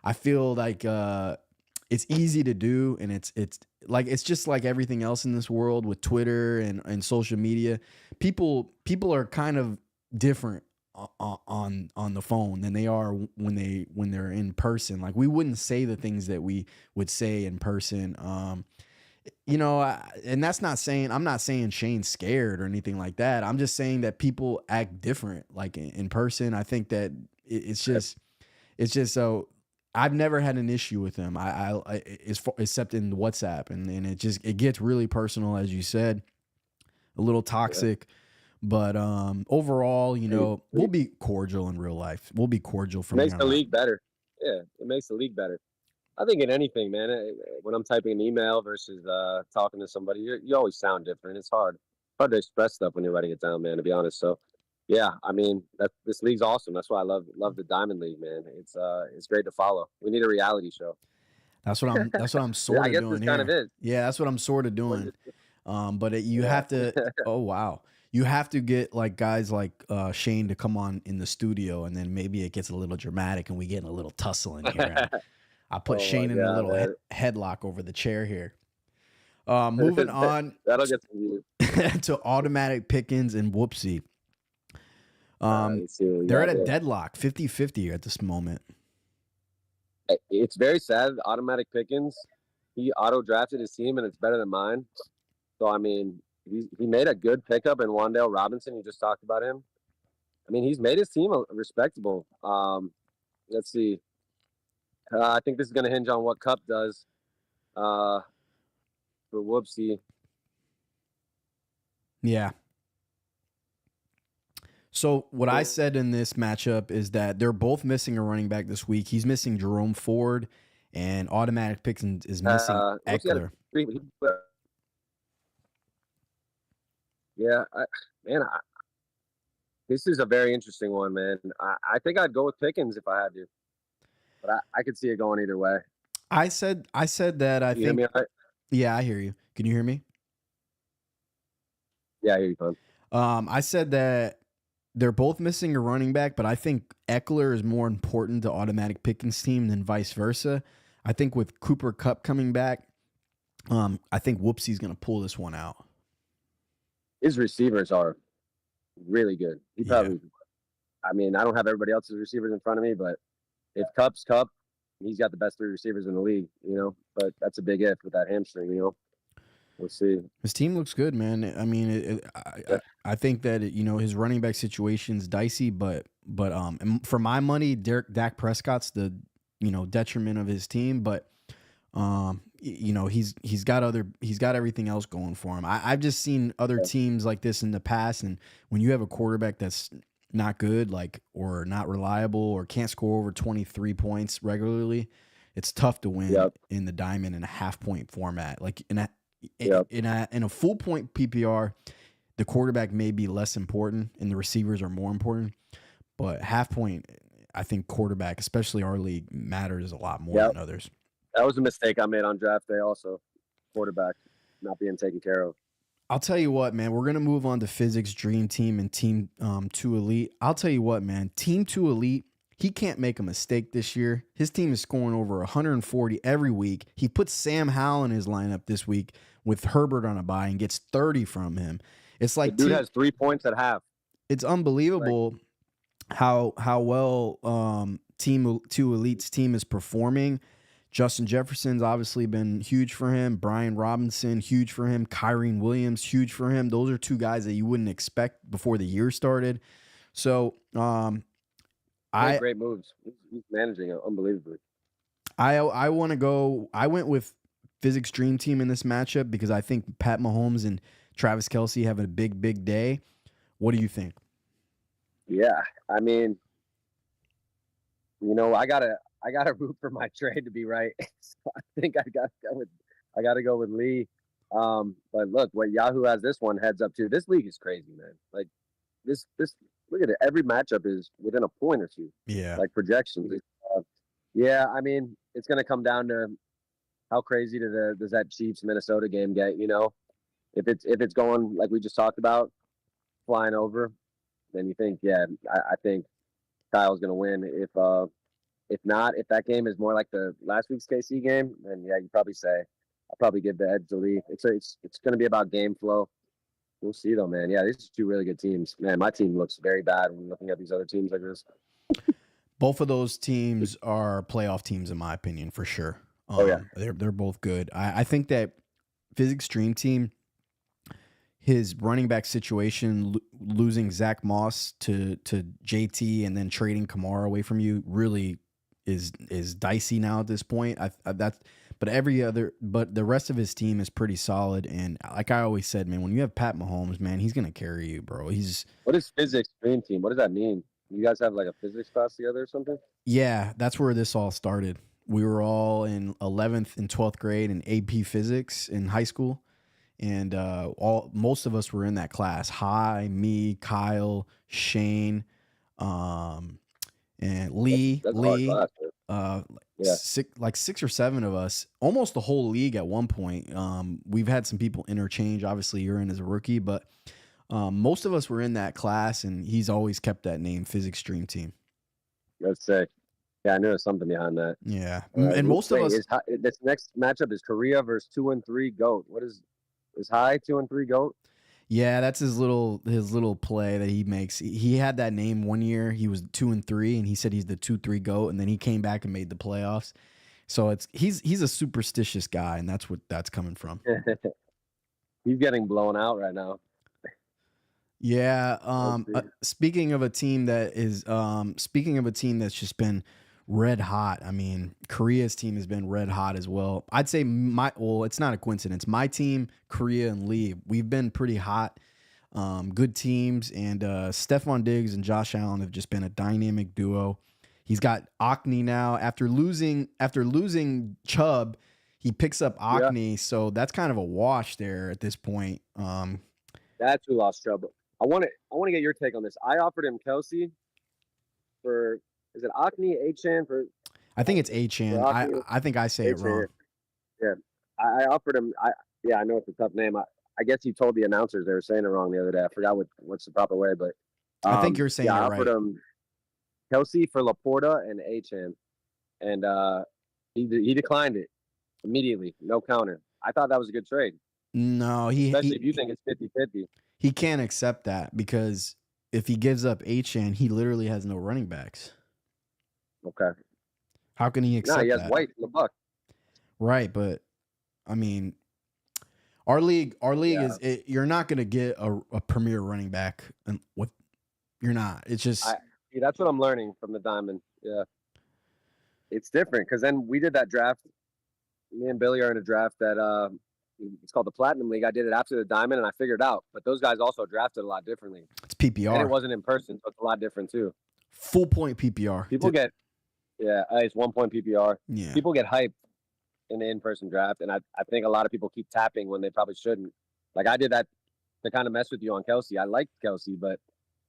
[SPEAKER 1] I feel like it's easy to do, and it's just like everything else in this world with Twitter and social media. People are kind of different on the phone than they are when they're in person. Like we wouldn't say the things that we would say in person. And that's not saying I'm not saying Shane's scared or anything like that. I'm just saying that people act different, like in person. I think that it's just so I've never had an issue with him. Except in WhatsApp, and it gets really personal, as you said, a little
[SPEAKER 2] Yeah.
[SPEAKER 1] toxic. But overall,
[SPEAKER 2] It,
[SPEAKER 1] we'll
[SPEAKER 2] it
[SPEAKER 1] be cordial in real life. We'll be cordial from
[SPEAKER 2] makes
[SPEAKER 1] here
[SPEAKER 2] the
[SPEAKER 1] on out.
[SPEAKER 2] league better. Yeah, it makes the league better. I think in anything, man. When I'm typing an email versus talking to somebody, you always sound different. It's hard to express stuff when you're writing it down, man. To be honest, so yeah, I mean this league's awesome. That's why I love the Diamond League, man. It's great to follow. We need a reality show.
[SPEAKER 1] That's what I'm
[SPEAKER 2] Yeah,
[SPEAKER 1] sort
[SPEAKER 2] I
[SPEAKER 1] of
[SPEAKER 2] guess
[SPEAKER 1] doing
[SPEAKER 2] this kind of
[SPEAKER 1] here.
[SPEAKER 2] is.
[SPEAKER 1] Yeah, that's what I'm sort of
[SPEAKER 2] We're
[SPEAKER 1] doing.
[SPEAKER 2] just-
[SPEAKER 1] But you
[SPEAKER 2] Yeah,
[SPEAKER 1] have to. Oh wow, you have to get like guys like Shane to come on in the studio, and then maybe it gets a little dramatic, and we get in a little tussle in here. And I put
[SPEAKER 2] oh my
[SPEAKER 1] Shane in a
[SPEAKER 2] god,
[SPEAKER 1] little
[SPEAKER 2] man,
[SPEAKER 1] headlock over the chair here. Moving on
[SPEAKER 2] that'll get some views.
[SPEAKER 1] to automatic pickings and whoopsie. Um,
[SPEAKER 2] Let's see what we
[SPEAKER 1] they're
[SPEAKER 2] got
[SPEAKER 1] at a
[SPEAKER 2] here.
[SPEAKER 1] deadlock, 50-50 at this moment.
[SPEAKER 2] It's very sad. Automatic Pickens, he auto drafted his team, and it's better than mine. So I mean, he made a good pickup in Wandale Robinson. You just talked about him. I mean, he's made his team respectable. Let's see. I think this is going to hinge on what Cup does uh, for Whoopsie.
[SPEAKER 1] Yeah. So what I said in this matchup is that they're both missing a running back this week. He's missing Jerome Ford, and automatic pickings is missing
[SPEAKER 2] Whoopsie had a
[SPEAKER 1] Eckler.
[SPEAKER 2] yeah, man, this is a very interesting one, man. I think I'd go with Pickens if I had to, but I could see it going either way.
[SPEAKER 1] I said that I
[SPEAKER 2] You hear
[SPEAKER 1] think.
[SPEAKER 2] me? All right?
[SPEAKER 1] Yeah, I hear you. Can you hear me?
[SPEAKER 2] Yeah, I hear you, Tom.
[SPEAKER 1] I said that they're both missing a running back, but I think Eckler is more important to automatic pickings team than vice versa. I think with Cooper Cup coming back, I think Whoopsie's gonna pull this one out.
[SPEAKER 2] His receivers are really good. He
[SPEAKER 1] Yeah.
[SPEAKER 2] probably, I mean, I don't have everybody else's receivers in front of me, but if Cup's Cup, he's got the best three receivers in the league, But that's a big if with that hamstring. We'll see.
[SPEAKER 1] His team looks good, man. I mean,
[SPEAKER 2] Yeah.
[SPEAKER 1] I think that his running back situation's dicey, but and for my money, Dak Prescott's the detriment of his team, but he's got everything else going for him. I've just seen other teams like this in the past, and when you have a quarterback that's not good, like or not reliable or can't score over 23 points regularly, it's tough to win
[SPEAKER 2] Yep.
[SPEAKER 1] in the diamond in a half point format. Like
[SPEAKER 2] Yep.
[SPEAKER 1] in a full point PPR, the quarterback may be less important and the receivers are more important. But half point, I think quarterback, especially our league, matters a lot more
[SPEAKER 2] Yep.
[SPEAKER 1] than others.
[SPEAKER 2] That was a mistake I made on draft day also. Quarterback not being taken care of.
[SPEAKER 1] I'll tell you what, man. We're gonna move on to Physics Dream Team and Team 2 Elite. I'll tell you what, man. Team 2 Elite, he can't make a mistake this year. His team is scoring over 140 every week. He puts Sam Howell in his lineup this week with Herbert on a bye and gets 30 from him. It's
[SPEAKER 2] The
[SPEAKER 1] like
[SPEAKER 2] dude has 3 points at half.
[SPEAKER 1] it's unbelievable how well Team 2 Elite's team is performing. Justin Jefferson's obviously been huge for him. Brian Robinson, huge for him. Kyrene Williams, huge for him. Those are two guys that you wouldn't expect before the year started. So
[SPEAKER 2] Great moves. He's managing it unbelievably.
[SPEAKER 1] I want to go. I went with Physics Dream Team in this matchup because I think Pat Mahomes and Travis Kelce have a big day. What do you think?
[SPEAKER 2] Yeah, I mean, I gotta root for my trade to be right. So I think I gotta go with Lee. But look, what Yahoo has this one heads up to. This league is crazy, man. Like this look at it. Every matchup is within a point or two.
[SPEAKER 1] Yeah.
[SPEAKER 2] Like projections. Yeah, I mean, it's gonna come down to how crazy does that Chiefs Minnesota game get? If it's going like we just talked about, flying over, then you think, yeah, I think Kyle's gonna win. If not, if that game is more like the last week's KC game, then yeah, you probably say I'll probably give the edge to Lee. It's going to be about game flow. We'll see though, man. Yeah, these are two really good teams. Man, my team looks very bad when looking at these other teams like this.
[SPEAKER 1] Both of those teams are playoff teams, in my opinion, for sure.
[SPEAKER 2] Oh yeah,
[SPEAKER 1] They're both good. I think that Physics Dream Team, his running back situation, losing Zach Moss to JT and then trading Kamara away from you, really is dicey now at this point. But the rest of his team is pretty solid. And like I always said, man, when you have Pat Mahomes, man, he's gonna carry you, bro.
[SPEAKER 2] What is Physics Dream Team? What does that mean? You guys have like a physics class together or something?
[SPEAKER 1] Yeah, that's where this all started. We were all in 11th and 12th grade in AP Physics in high school, and most of us were in that class. Me, Kyle, Shane, and Lee.
[SPEAKER 2] That's a hard class, man. Yeah.
[SPEAKER 1] Six or seven of us, almost the whole league at one point. We've had some people interchange. Obviously, you're in as a rookie, but most of us were in that class, and he's always kept that name, Physics Dream Team.
[SPEAKER 2] Let's say, yeah, I knew there's something behind that.
[SPEAKER 1] Yeah, and most of us.
[SPEAKER 2] This next matchup is Korea versus 2-3 GOAT. What is High 2-3 GOAT?
[SPEAKER 1] Yeah, that's his little play that he makes. He had that name one year. He was 2-3, and he said he's the 2-3 GOAT, and then he came back and made the playoffs. So he's a superstitious guy, and that's what that's coming from.
[SPEAKER 2] He's getting blown out right now.
[SPEAKER 1] Yeah. Speaking of a team that's just been red hot. I mean, Korea's team has been red hot as well. I'd say it's not a coincidence. My team, Korea and Lee, we've been pretty hot. Good teams, and Stephon Diggs and Josh Allen have just been a dynamic duo. He's got Akni now after losing Chubb. He picks up Akni, so that's kind of a wash there at this point.
[SPEAKER 2] That's who lost Chubb. I want to get your take on this. I offered him Kelsey for, is it Akni, Achan for?
[SPEAKER 1] I think it's Achan. I think I say it wrong.
[SPEAKER 2] Yeah, I offered him. I know it's a tough name. I guess he told the announcers they were saying it wrong the other day. I forgot what's the proper way, but
[SPEAKER 1] I think you're saying it right.
[SPEAKER 2] I offered him Kelsey for Laporta and Achan, and he declined it immediately. No counter. I thought that was a good trade.
[SPEAKER 1] No,
[SPEAKER 2] especially if you think it's 50-50.
[SPEAKER 1] He can't accept that because if he gives up Achan, he literally has no running backs.
[SPEAKER 2] Okay.
[SPEAKER 1] How can he accept that?
[SPEAKER 2] He has White in the buck.
[SPEAKER 1] Right, but I mean, our league is you're not going to get a premier running back, and you're not. It's just
[SPEAKER 2] that's what I'm learning from the Diamond. Yeah, it's different because then we did that draft. Me and Billy are in a draft that it's called the Platinum League. I did it after the Diamond, and I figured out. But those guys also drafted a lot differently.
[SPEAKER 1] It's PPR,
[SPEAKER 2] and it wasn't in person, so it's a lot different too.
[SPEAKER 1] Full point PPR.
[SPEAKER 2] People get it's 1 point PPR.
[SPEAKER 1] Yeah,
[SPEAKER 2] people get hyped in the in-person draft, and I think a lot of people keep tapping when they probably shouldn't. Like I did that to kind of mess with you on Kelsey. I liked Kelsey, but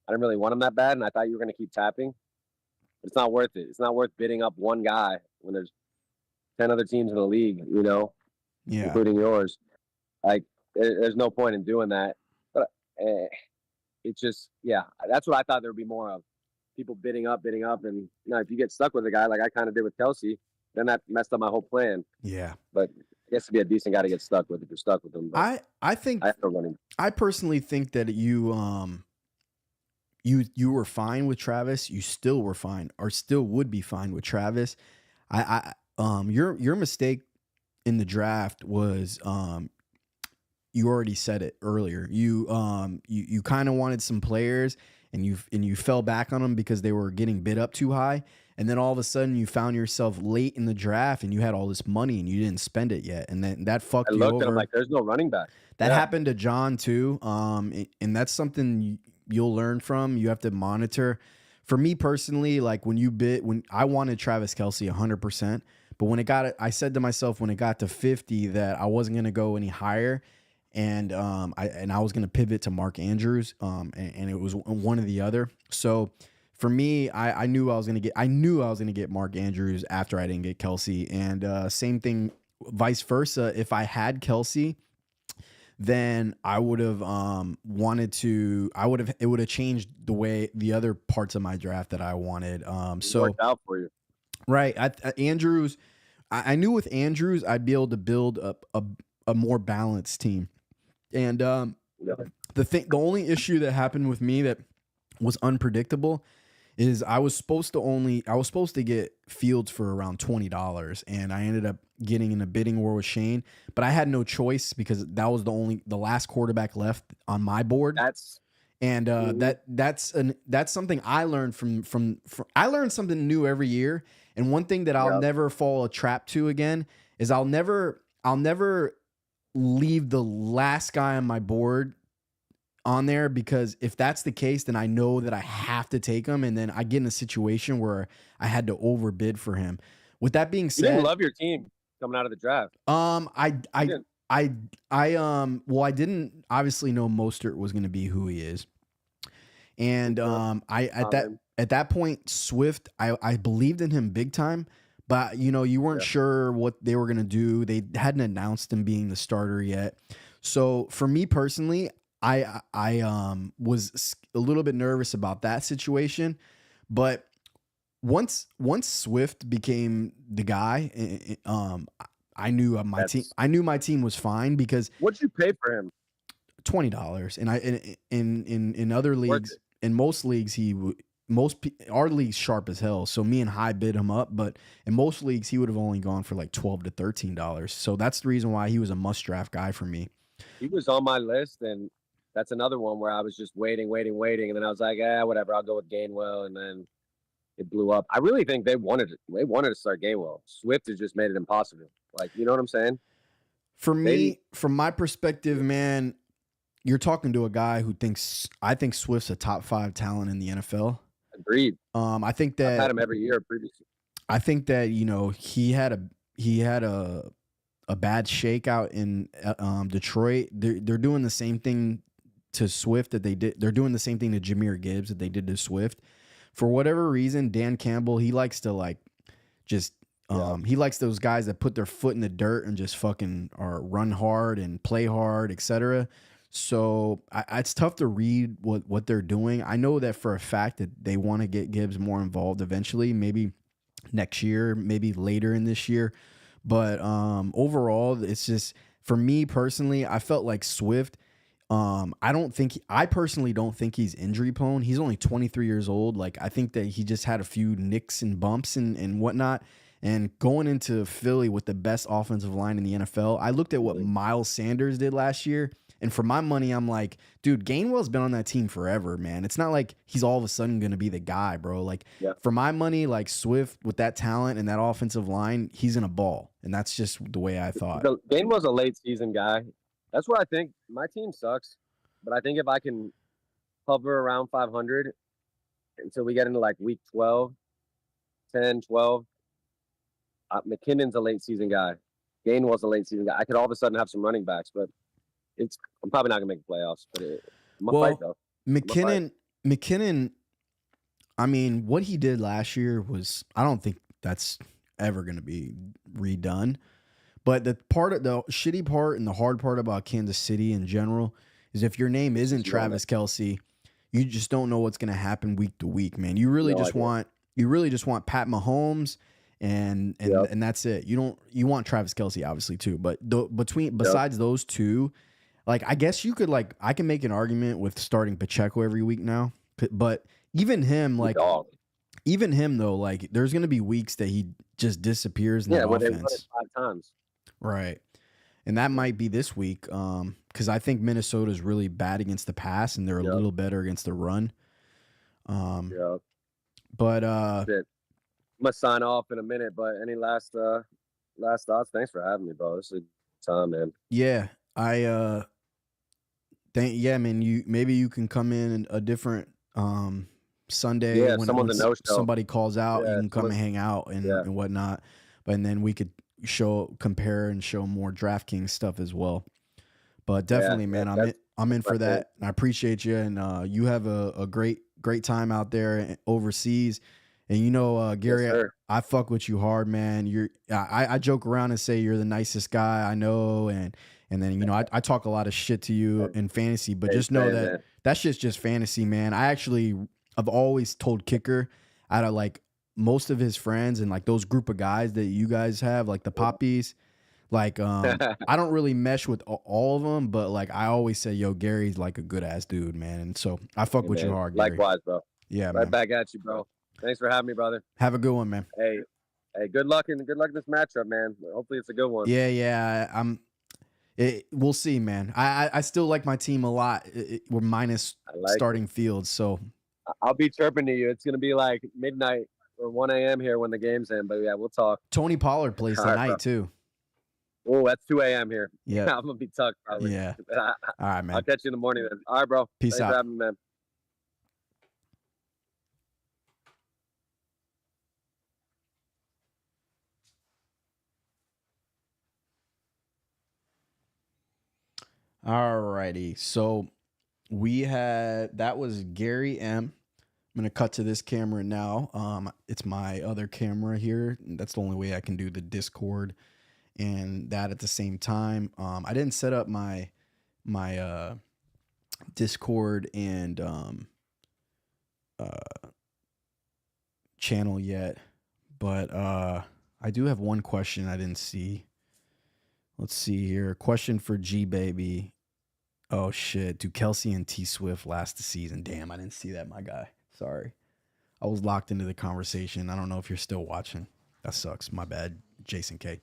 [SPEAKER 2] I didn't really want him that bad, and I thought you were going to keep tapping. But it's not worth it. It's not worth bidding up one guy when there's 10 other teams in the league, including yours. Like, there's no point in doing that. But it's just, that's what I thought there would be more of. People bidding up, and if you get stuck with a guy like I kind of did with Kelsey, then that messed up my whole plan.
[SPEAKER 1] Yeah.
[SPEAKER 2] But I guess to be a decent guy to get stuck with if you're stuck with him.
[SPEAKER 1] I personally think that you were fine with Travis. You still were fine, or still would be fine with Travis. Your mistake in the draft was you already said it earlier. You kind of wanted some players, and you fell back on them because they were getting bid up too high. And then all of a sudden you found yourself late in the draft and you had all this money and you didn't spend it yet. And then that fucked you over. I looked
[SPEAKER 2] at him like, there's no running back.
[SPEAKER 1] That happened to John too. And that's something you'll learn from. You have to monitor. For me personally, like when I wanted Travis Kelce 100%, but I said to myself when it got to 50 that I wasn't going to go any higher. And I was going to pivot to Mark Andrews. And it was one or the other. So for me, I knew I was going to get Mark Andrews after I didn't get Kelce. And same thing, vice versa. If I had Kelce, then I would have it would have changed the way the other parts of my draft that I wanted. So
[SPEAKER 2] it worked out for you.
[SPEAKER 1] Right. Andrews, I knew with Andrews, I'd be able to build a more balanced team. And
[SPEAKER 2] Yeah.
[SPEAKER 1] The only issue that happened with me that was unpredictable is I was supposed to get Fields for around $20, and I ended up getting in a bidding war with Shane, but I had no choice because that was the last quarterback left on my board.
[SPEAKER 2] That's
[SPEAKER 1] And that's something I learned from I learn something new every year. And one thing that I'll
[SPEAKER 2] Yep.
[SPEAKER 1] never fall a trap to again is I'll never leave the last guy on my board on there, because if that's the case, then I know that I have to take him, and then I get in a situation where I had to overbid for him. With that being
[SPEAKER 2] You didn't
[SPEAKER 1] said,
[SPEAKER 2] love your team coming out of the draft.
[SPEAKER 1] I
[SPEAKER 2] You didn't.
[SPEAKER 1] well, I didn't obviously know Mostert was going to be who he is. And I at that point, Swift, I believed in him big time, but you weren't
[SPEAKER 2] Yeah.
[SPEAKER 1] sure what they were gonna do. They hadn't announced him being the starter yet. So for me personally, I was a little bit nervous about that situation. But once Swift became the guy, I knew my team was fine because
[SPEAKER 2] What'd you pay for him?
[SPEAKER 1] $20. And I in other
[SPEAKER 2] Worth
[SPEAKER 1] leagues,
[SPEAKER 2] it.
[SPEAKER 1] in most leagues, our league's sharp as hell. So me and High bid him up, but in most leagues he would have only gone for like $12 to $13. So that's the reason why he was a must draft guy for me.
[SPEAKER 2] He was on my list, and that's another one where I was just waiting, and then I was like, whatever, I'll go with Gainwell, and then it blew up. I really think they wanted to start Gainwell. Swift has just made it impossible. Like, you know what I'm saying?
[SPEAKER 1] For me, from my perspective, man, you're talking to a guy who I think Swift's a top 5 talent in the NFL.
[SPEAKER 2] Agreed.
[SPEAKER 1] I think
[SPEAKER 2] I've had
[SPEAKER 1] that
[SPEAKER 2] him every year previously.
[SPEAKER 1] I think that he had a bad shakeout in Detroit. They're doing the same thing to Swift that they did. They're doing the same thing to Jahmyr Gibbs that they did to Swift. For whatever reason, Dan Campbell, he likes to he likes those guys that put their foot in the dirt and just fucking run hard and play hard, etc. So it's tough to read what they're doing. I know that for a fact that they want to get Gibbs more involved eventually, maybe next year, maybe later in this year. But overall, it's just, for me personally, I felt like Swift, I personally don't think he's injury prone. He's only 23 years old. Like, I think that he just had a few nicks and bumps and whatnot. And going into Philly with the best offensive line in the NFL, I looked at what Miles Sanders did last year. And for my money, I'm like, dude, Gainwell's been on that team forever, man. It's not like he's all of a sudden going to be the guy, bro. Like, for my money, like Swift with that talent and that offensive line, he's in a ball. And that's just the way I thought.
[SPEAKER 2] Gainwell's a late season guy. That's why I think my team sucks. But I think if I can hover around 500 until we get into like week 12, 10, 12, McKinnon's a late season guy. Gainwell's a late season guy. I could all of a sudden have some running backs, but I'm probably not gonna make the playoffs. But I'm a fight though.
[SPEAKER 1] McKinnon, I mean, what he did last year I don't think that's ever gonna be redone. But the shitty part and the hard part about Kansas City in general is if your name isn't Travis Kelce, you just don't know what's gonna happen week to week, man. You really just want Pat Mahomes. And that's it. You want Travis Kelce obviously too, but besides those two, like, I guess you could, like, I can make an argument with starting Pacheco every week now, but even him though, like, there's gonna be weeks that he just disappears in the offense. They run it
[SPEAKER 2] 5 times,
[SPEAKER 1] right? And that might be this week, because I think Minnesota's really bad against the pass, and they're a little better against the run. But
[SPEAKER 2] I'm gonna sign off in a minute, but any last thoughts? Thanks for having me, bro. This is a good time, man.
[SPEAKER 1] Yeah, man. Maybe you can come in a different Sunday when somebody calls out. You can come and hang out and whatnot. And then we could compare and show more DraftKings stuff as well. But definitely, man, I'm in for that. I appreciate you, and you have a great time out there overseas. And Gary, I fuck with you hard, man. I joke around and say you're the nicest guy I know, and then I talk a lot of shit to you in fantasy, but just know that shit's just fantasy, man. I've always told Kicker, out of like most of his friends and like those group of guys that you guys have, like the Poppies, Like, I don't really mesh with all of them, but like I always say, yo, Gary's like a good ass dude, man. And so I fuck
[SPEAKER 2] Hey,
[SPEAKER 1] with you
[SPEAKER 2] man.
[SPEAKER 1] hard, Gary.
[SPEAKER 2] Likewise, bro.
[SPEAKER 1] Yeah,
[SPEAKER 2] Right
[SPEAKER 1] man.
[SPEAKER 2] back at you, bro. Thanks for having me, brother.
[SPEAKER 1] Have a good one, man.
[SPEAKER 2] Hey, hey, good luck and good luck in this matchup, man. Hopefully it's a good one.
[SPEAKER 1] Yeah, yeah. We'll see, man. I still like my team a lot. We're minus
[SPEAKER 2] I like it.
[SPEAKER 1] starting fields, so
[SPEAKER 2] I'll be chirping to you. It's gonna be like midnight or 1 a.m. here when the game's in. But yeah, we'll talk.
[SPEAKER 1] Tony Pollard plays
[SPEAKER 2] All right, bro.
[SPEAKER 1] tonight too.
[SPEAKER 2] Oh, that's 2 a.m. here.
[SPEAKER 1] Yeah,
[SPEAKER 2] I'm gonna be tucked probably.
[SPEAKER 1] yeah. All right,
[SPEAKER 2] I'll
[SPEAKER 1] man.
[SPEAKER 2] catch you in the morning then. All right, bro.
[SPEAKER 1] Peace
[SPEAKER 2] Thanks for
[SPEAKER 1] out.
[SPEAKER 2] having me, man.
[SPEAKER 1] All righty. So that was Gary M. I'm gonna cut to this camera now. It's my other camera here. That's the only way I can do the Discord and that at the same time. I didn't set up my Discord and channel yet, but I do have one question I didn't see. Let's see here. Question for G Baby. Oh shit! Do Kelsey and T Swift last the season? Damn, I didn't see that, my guy. Sorry, I was locked into the conversation. I don't know if you're still watching. That sucks. My bad, Jason K.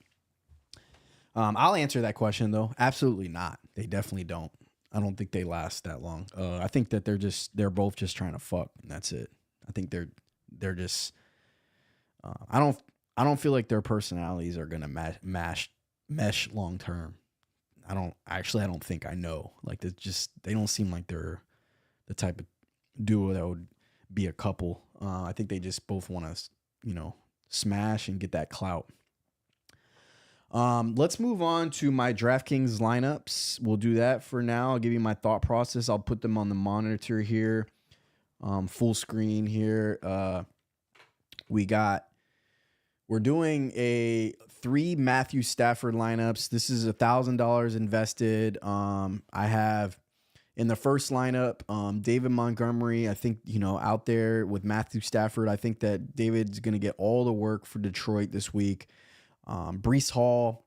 [SPEAKER 1] I'll answer that question though. Absolutely not. They definitely don't. I don't think they last that long. I think that they're both just trying to fuck, and that's it. I think they're just. I don't feel like their personalities are gonna mesh long term. I don't think I know. Like they don't seem like they're the type of duo that would be a couple. I think they just both want to, smash and get that clout. Let's move on to my DraftKings lineups. We'll do that for now. I'll give you my thought process. I'll put them on the monitor here, full screen here. We're doing a 3 Matthew Stafford lineups. This is $1,000 invested. I have in the first lineup, David Montgomery. I think, out there with Matthew Stafford, I think that David's going to get all the work for Detroit this week. Breece Hall,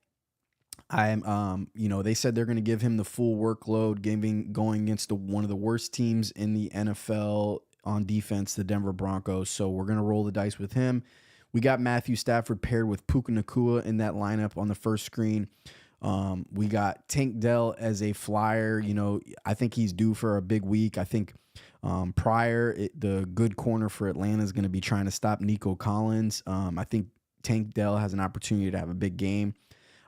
[SPEAKER 1] they said they're going to give him the full workload, going against one of the worst teams in the NFL on defense, the Denver Broncos. So we're going to roll the dice with him. We got Matthew Stafford paired with Puka Nacua in that lineup on the first screen. We got Tank Dell as a flyer. I think he's due for a big week. I think the good corner for Atlanta is going to be trying to stop Nico Collins. I think Tank Dell has an opportunity to have a big game.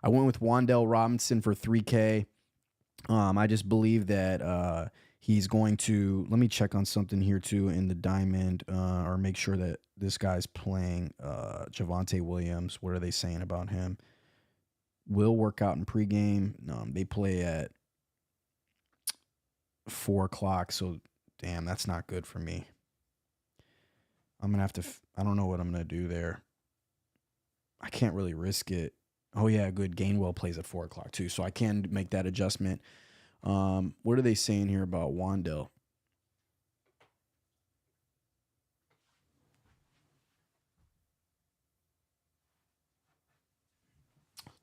[SPEAKER 1] I went with Wan'Dale Robinson for 3K. I just believe that he's going to. Let me check on something here too in the diamond, or make sure that this guy's playing. Javonte Williams. What are they saying about him? Will work out in pregame. They play at 4:00. So damn, that's not good for me. I'm gonna have to. I don't know what I'm gonna do there. I can't really risk it. Oh yeah, good. Gainwell plays at 4:00 too, so I can make that adjustment. What are they saying here about Wan'Dale?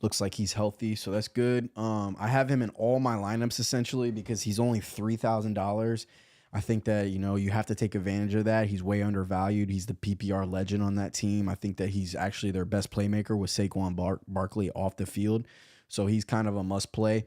[SPEAKER 1] Looks like he's healthy, so that's good. I have him in all my lineups essentially because he's only $3,000. I think that, you have to take advantage of that. He's way undervalued. He's the PPR legend on that team. I think that he's actually their best playmaker with Saquon Barkley off the field. So he's kind of a must play.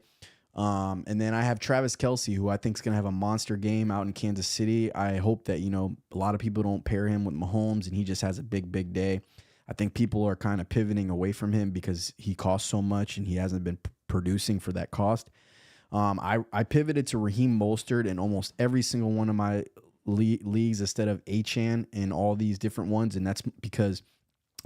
[SPEAKER 1] And then I have Travis Kelce, who I think is going to have a monster game out in Kansas City. I hope that, a lot of people don't pair him with Mahomes and he just has a big, big day. I think people are kind of pivoting away from him because he costs so much and he hasn't been producing for that cost. I pivoted to Raheem Mostert in almost every single one of my leagues instead of Achane in all these different ones. And that's because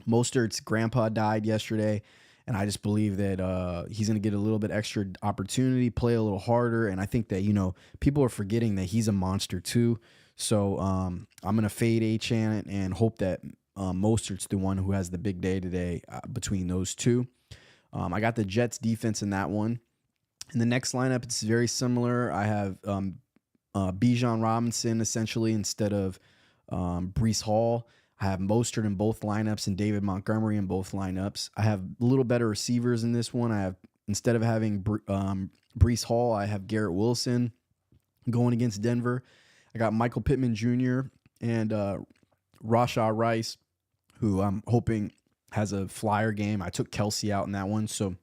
[SPEAKER 1] Mostert's grandpa died yesterday. And I just believe that he's going to get a little bit extra opportunity, play a little harder. And I think that, people are forgetting that he's a monster too. So I'm going to fade Achane and hope that Mostert's the one who has the big day today between those two. I got the Jets defense in that one. In the next lineup, it's very similar. I have Bijan Robinson essentially instead of Breece Hall. I have Mostert in both lineups and David Montgomery in both lineups. I have a little better receivers in this one. I have, instead of having Brees Hall, I have Garrett Wilson going against Denver. I got Michael Pittman Jr. and Rashad Rice, who I'm hoping has a flyer game. I took Kelsey out in that one. So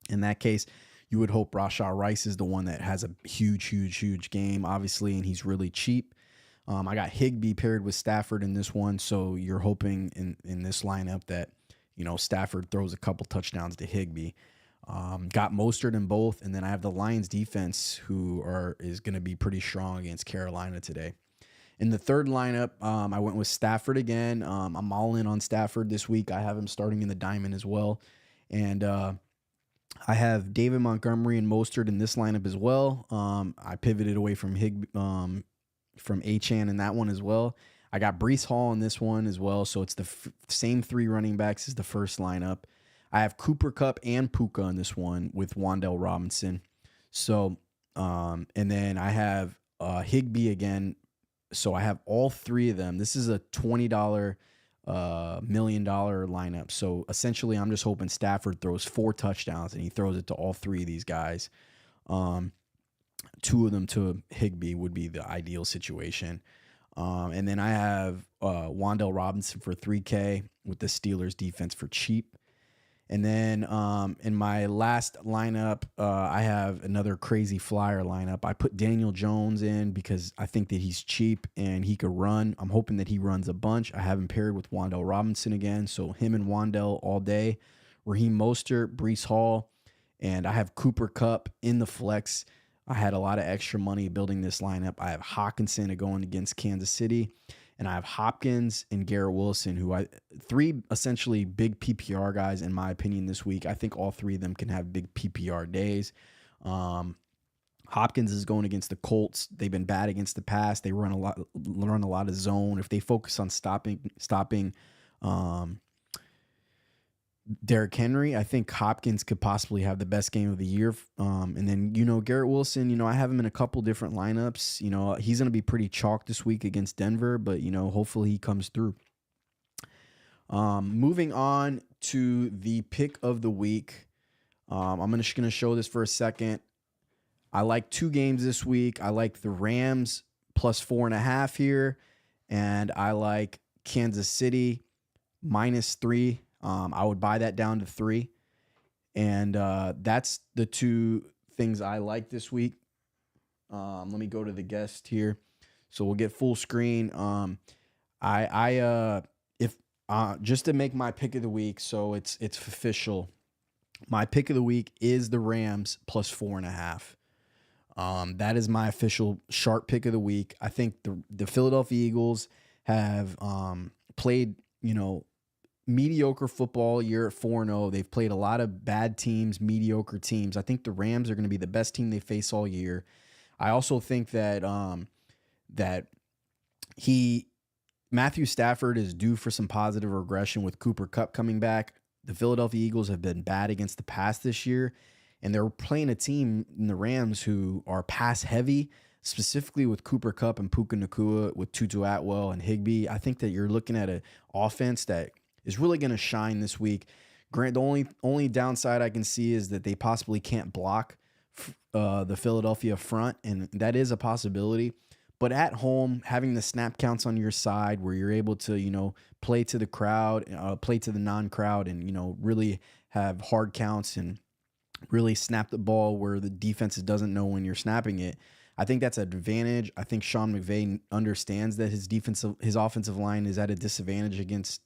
[SPEAKER 1] in that case, you would hope Rashad Rice is the one that has a huge game, obviously, and he's really cheap. I got Higbee paired with Stafford in this one, so you're hoping in this lineup that, you know, Stafford throws a couple touchdowns to Higbee. Got Mostert in both, and then I have the Lions defense, who is going to be pretty strong against Carolina today. In the third lineup, I went with Stafford again. I'm all in on Stafford this week. I have him starting in the diamond as well, and I have David Montgomery and Mostert in this lineup as well. I pivoted away from from Achane in that one as well. I got Brees Hall in this one as well, so it's the same three running backs as the first lineup. I have Cooper Kupp and Puka in this one with Wan'Dale Robinson. So, and then I have Higbee again. So I have all three of them. This is a $20 $1 million lineup. So essentially, I'm just hoping Stafford throws 4 touchdowns and he throws it to all three of these guys. 2 of them to Higbee would be the ideal situation. And then I have Wan'Dale Robinson for $3K with the Steelers defense for cheap. And then in my last lineup, I have another crazy flyer lineup. I put Daniel Jones in because I think that he's cheap and he could run. I'm hoping that he runs a bunch. I have him paired with Wan'Dale Robinson again. So him and Wan'Dale all day. Raheem Mostert, Brees Hall, and I have Cooper Kupp in the flex. I had a lot of extra money building this lineup. I have Hockenson going against Kansas City, and I have Hopkins and Garrett Wilson, who 3 essentially big PPR guys in my opinion this week. I think all 3 of them can have big PPR days. Hopkins is going against the Colts. They've been bad against the pass. They run a lot of zone. If they focus on stopping Derrick Henry, I think Hopkins could possibly have the best game of the year. And then, Garrett Wilson, I have him in a couple different lineups. He's going to be pretty chalk this week against Denver, but, hopefully he comes through. Moving on to the pick of the week. I'm just going to show this for a second. I like 2 games this week. I like the Rams plus 4.5 here, and I like Kansas City -3. I would buy that down to 3. And that's the 2 things I like this week. Let me go to the guest here. So we'll get full screen. Just to make my pick of the week, so it's official. My pick of the week is the Rams plus 4.5. That is my official sharp pick of the week. I think the Philadelphia Eagles have played, mediocre football year at 4-0. They've played a lot of bad teams, mediocre teams. I think the Rams are going to be the best team they face all year. I also think that Matthew Stafford is due for some positive regression with Cooper Kupp coming back. The Philadelphia Eagles have been bad against the pass this year, and they're playing a team in the Rams who are pass heavy, specifically with Cooper Kupp and Puka Nacua, with Tutu Atwell and Higbee. I think that you're looking at an offense that is really going to shine this week. Grant, the only downside I can see is that they possibly can't block the Philadelphia front, and that is a possibility. But at home, having the snap counts on your side where you're able to, play to the crowd, play to the non-crowd, and, really have hard counts and really snap the ball where the defense doesn't know when you're snapping it, I think that's an advantage. I think Sean McVay understands that his offensive line is at a disadvantage against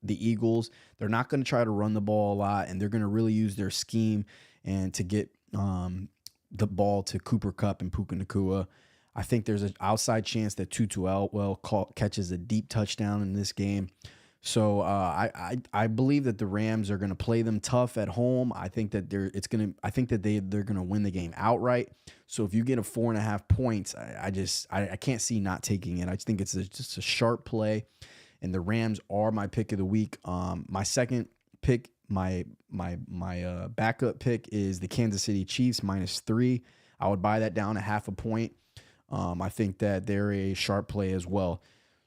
[SPEAKER 1] the Eagles. They're not going to try to run the ball a lot, and they're going to really use their scheme and to get the ball to Cooper Kupp and Puka Nacua. I think there's an outside chance that Tutu Atwell catches a deep touchdown in this game. So I believe that the Rams are going to play them tough at home. I think that they're going to win the game outright. So if you get a 4.5 points, I can't see not taking it. I think it's just a sharp play. And the Rams are my pick of the week. My second pick, my backup pick is the Kansas City Chiefs -3. I would buy that down a 0.5 point. I think that they're a sharp play as well.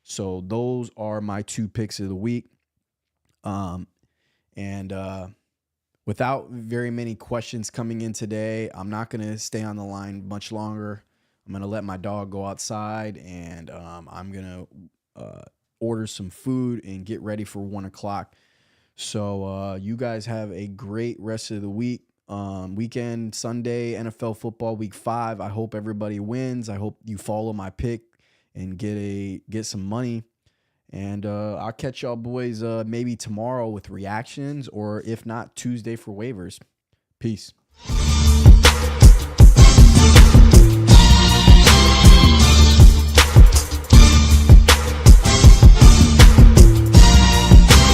[SPEAKER 1] So those are my two picks of the week. And without very many questions coming in today, I'm not going to stay on the line much longer. I'm going to let my dog go outside, and I'm going to order some food and get ready for 1 o'clock. So you guys have a great rest of the week. Weekend, Sunday, NFL football week 5. I hope everybody wins. I hope you follow my pick and get some money. And I'll catch y'all boys maybe tomorrow with reactions, or if not, Tuesday for waivers. Peace.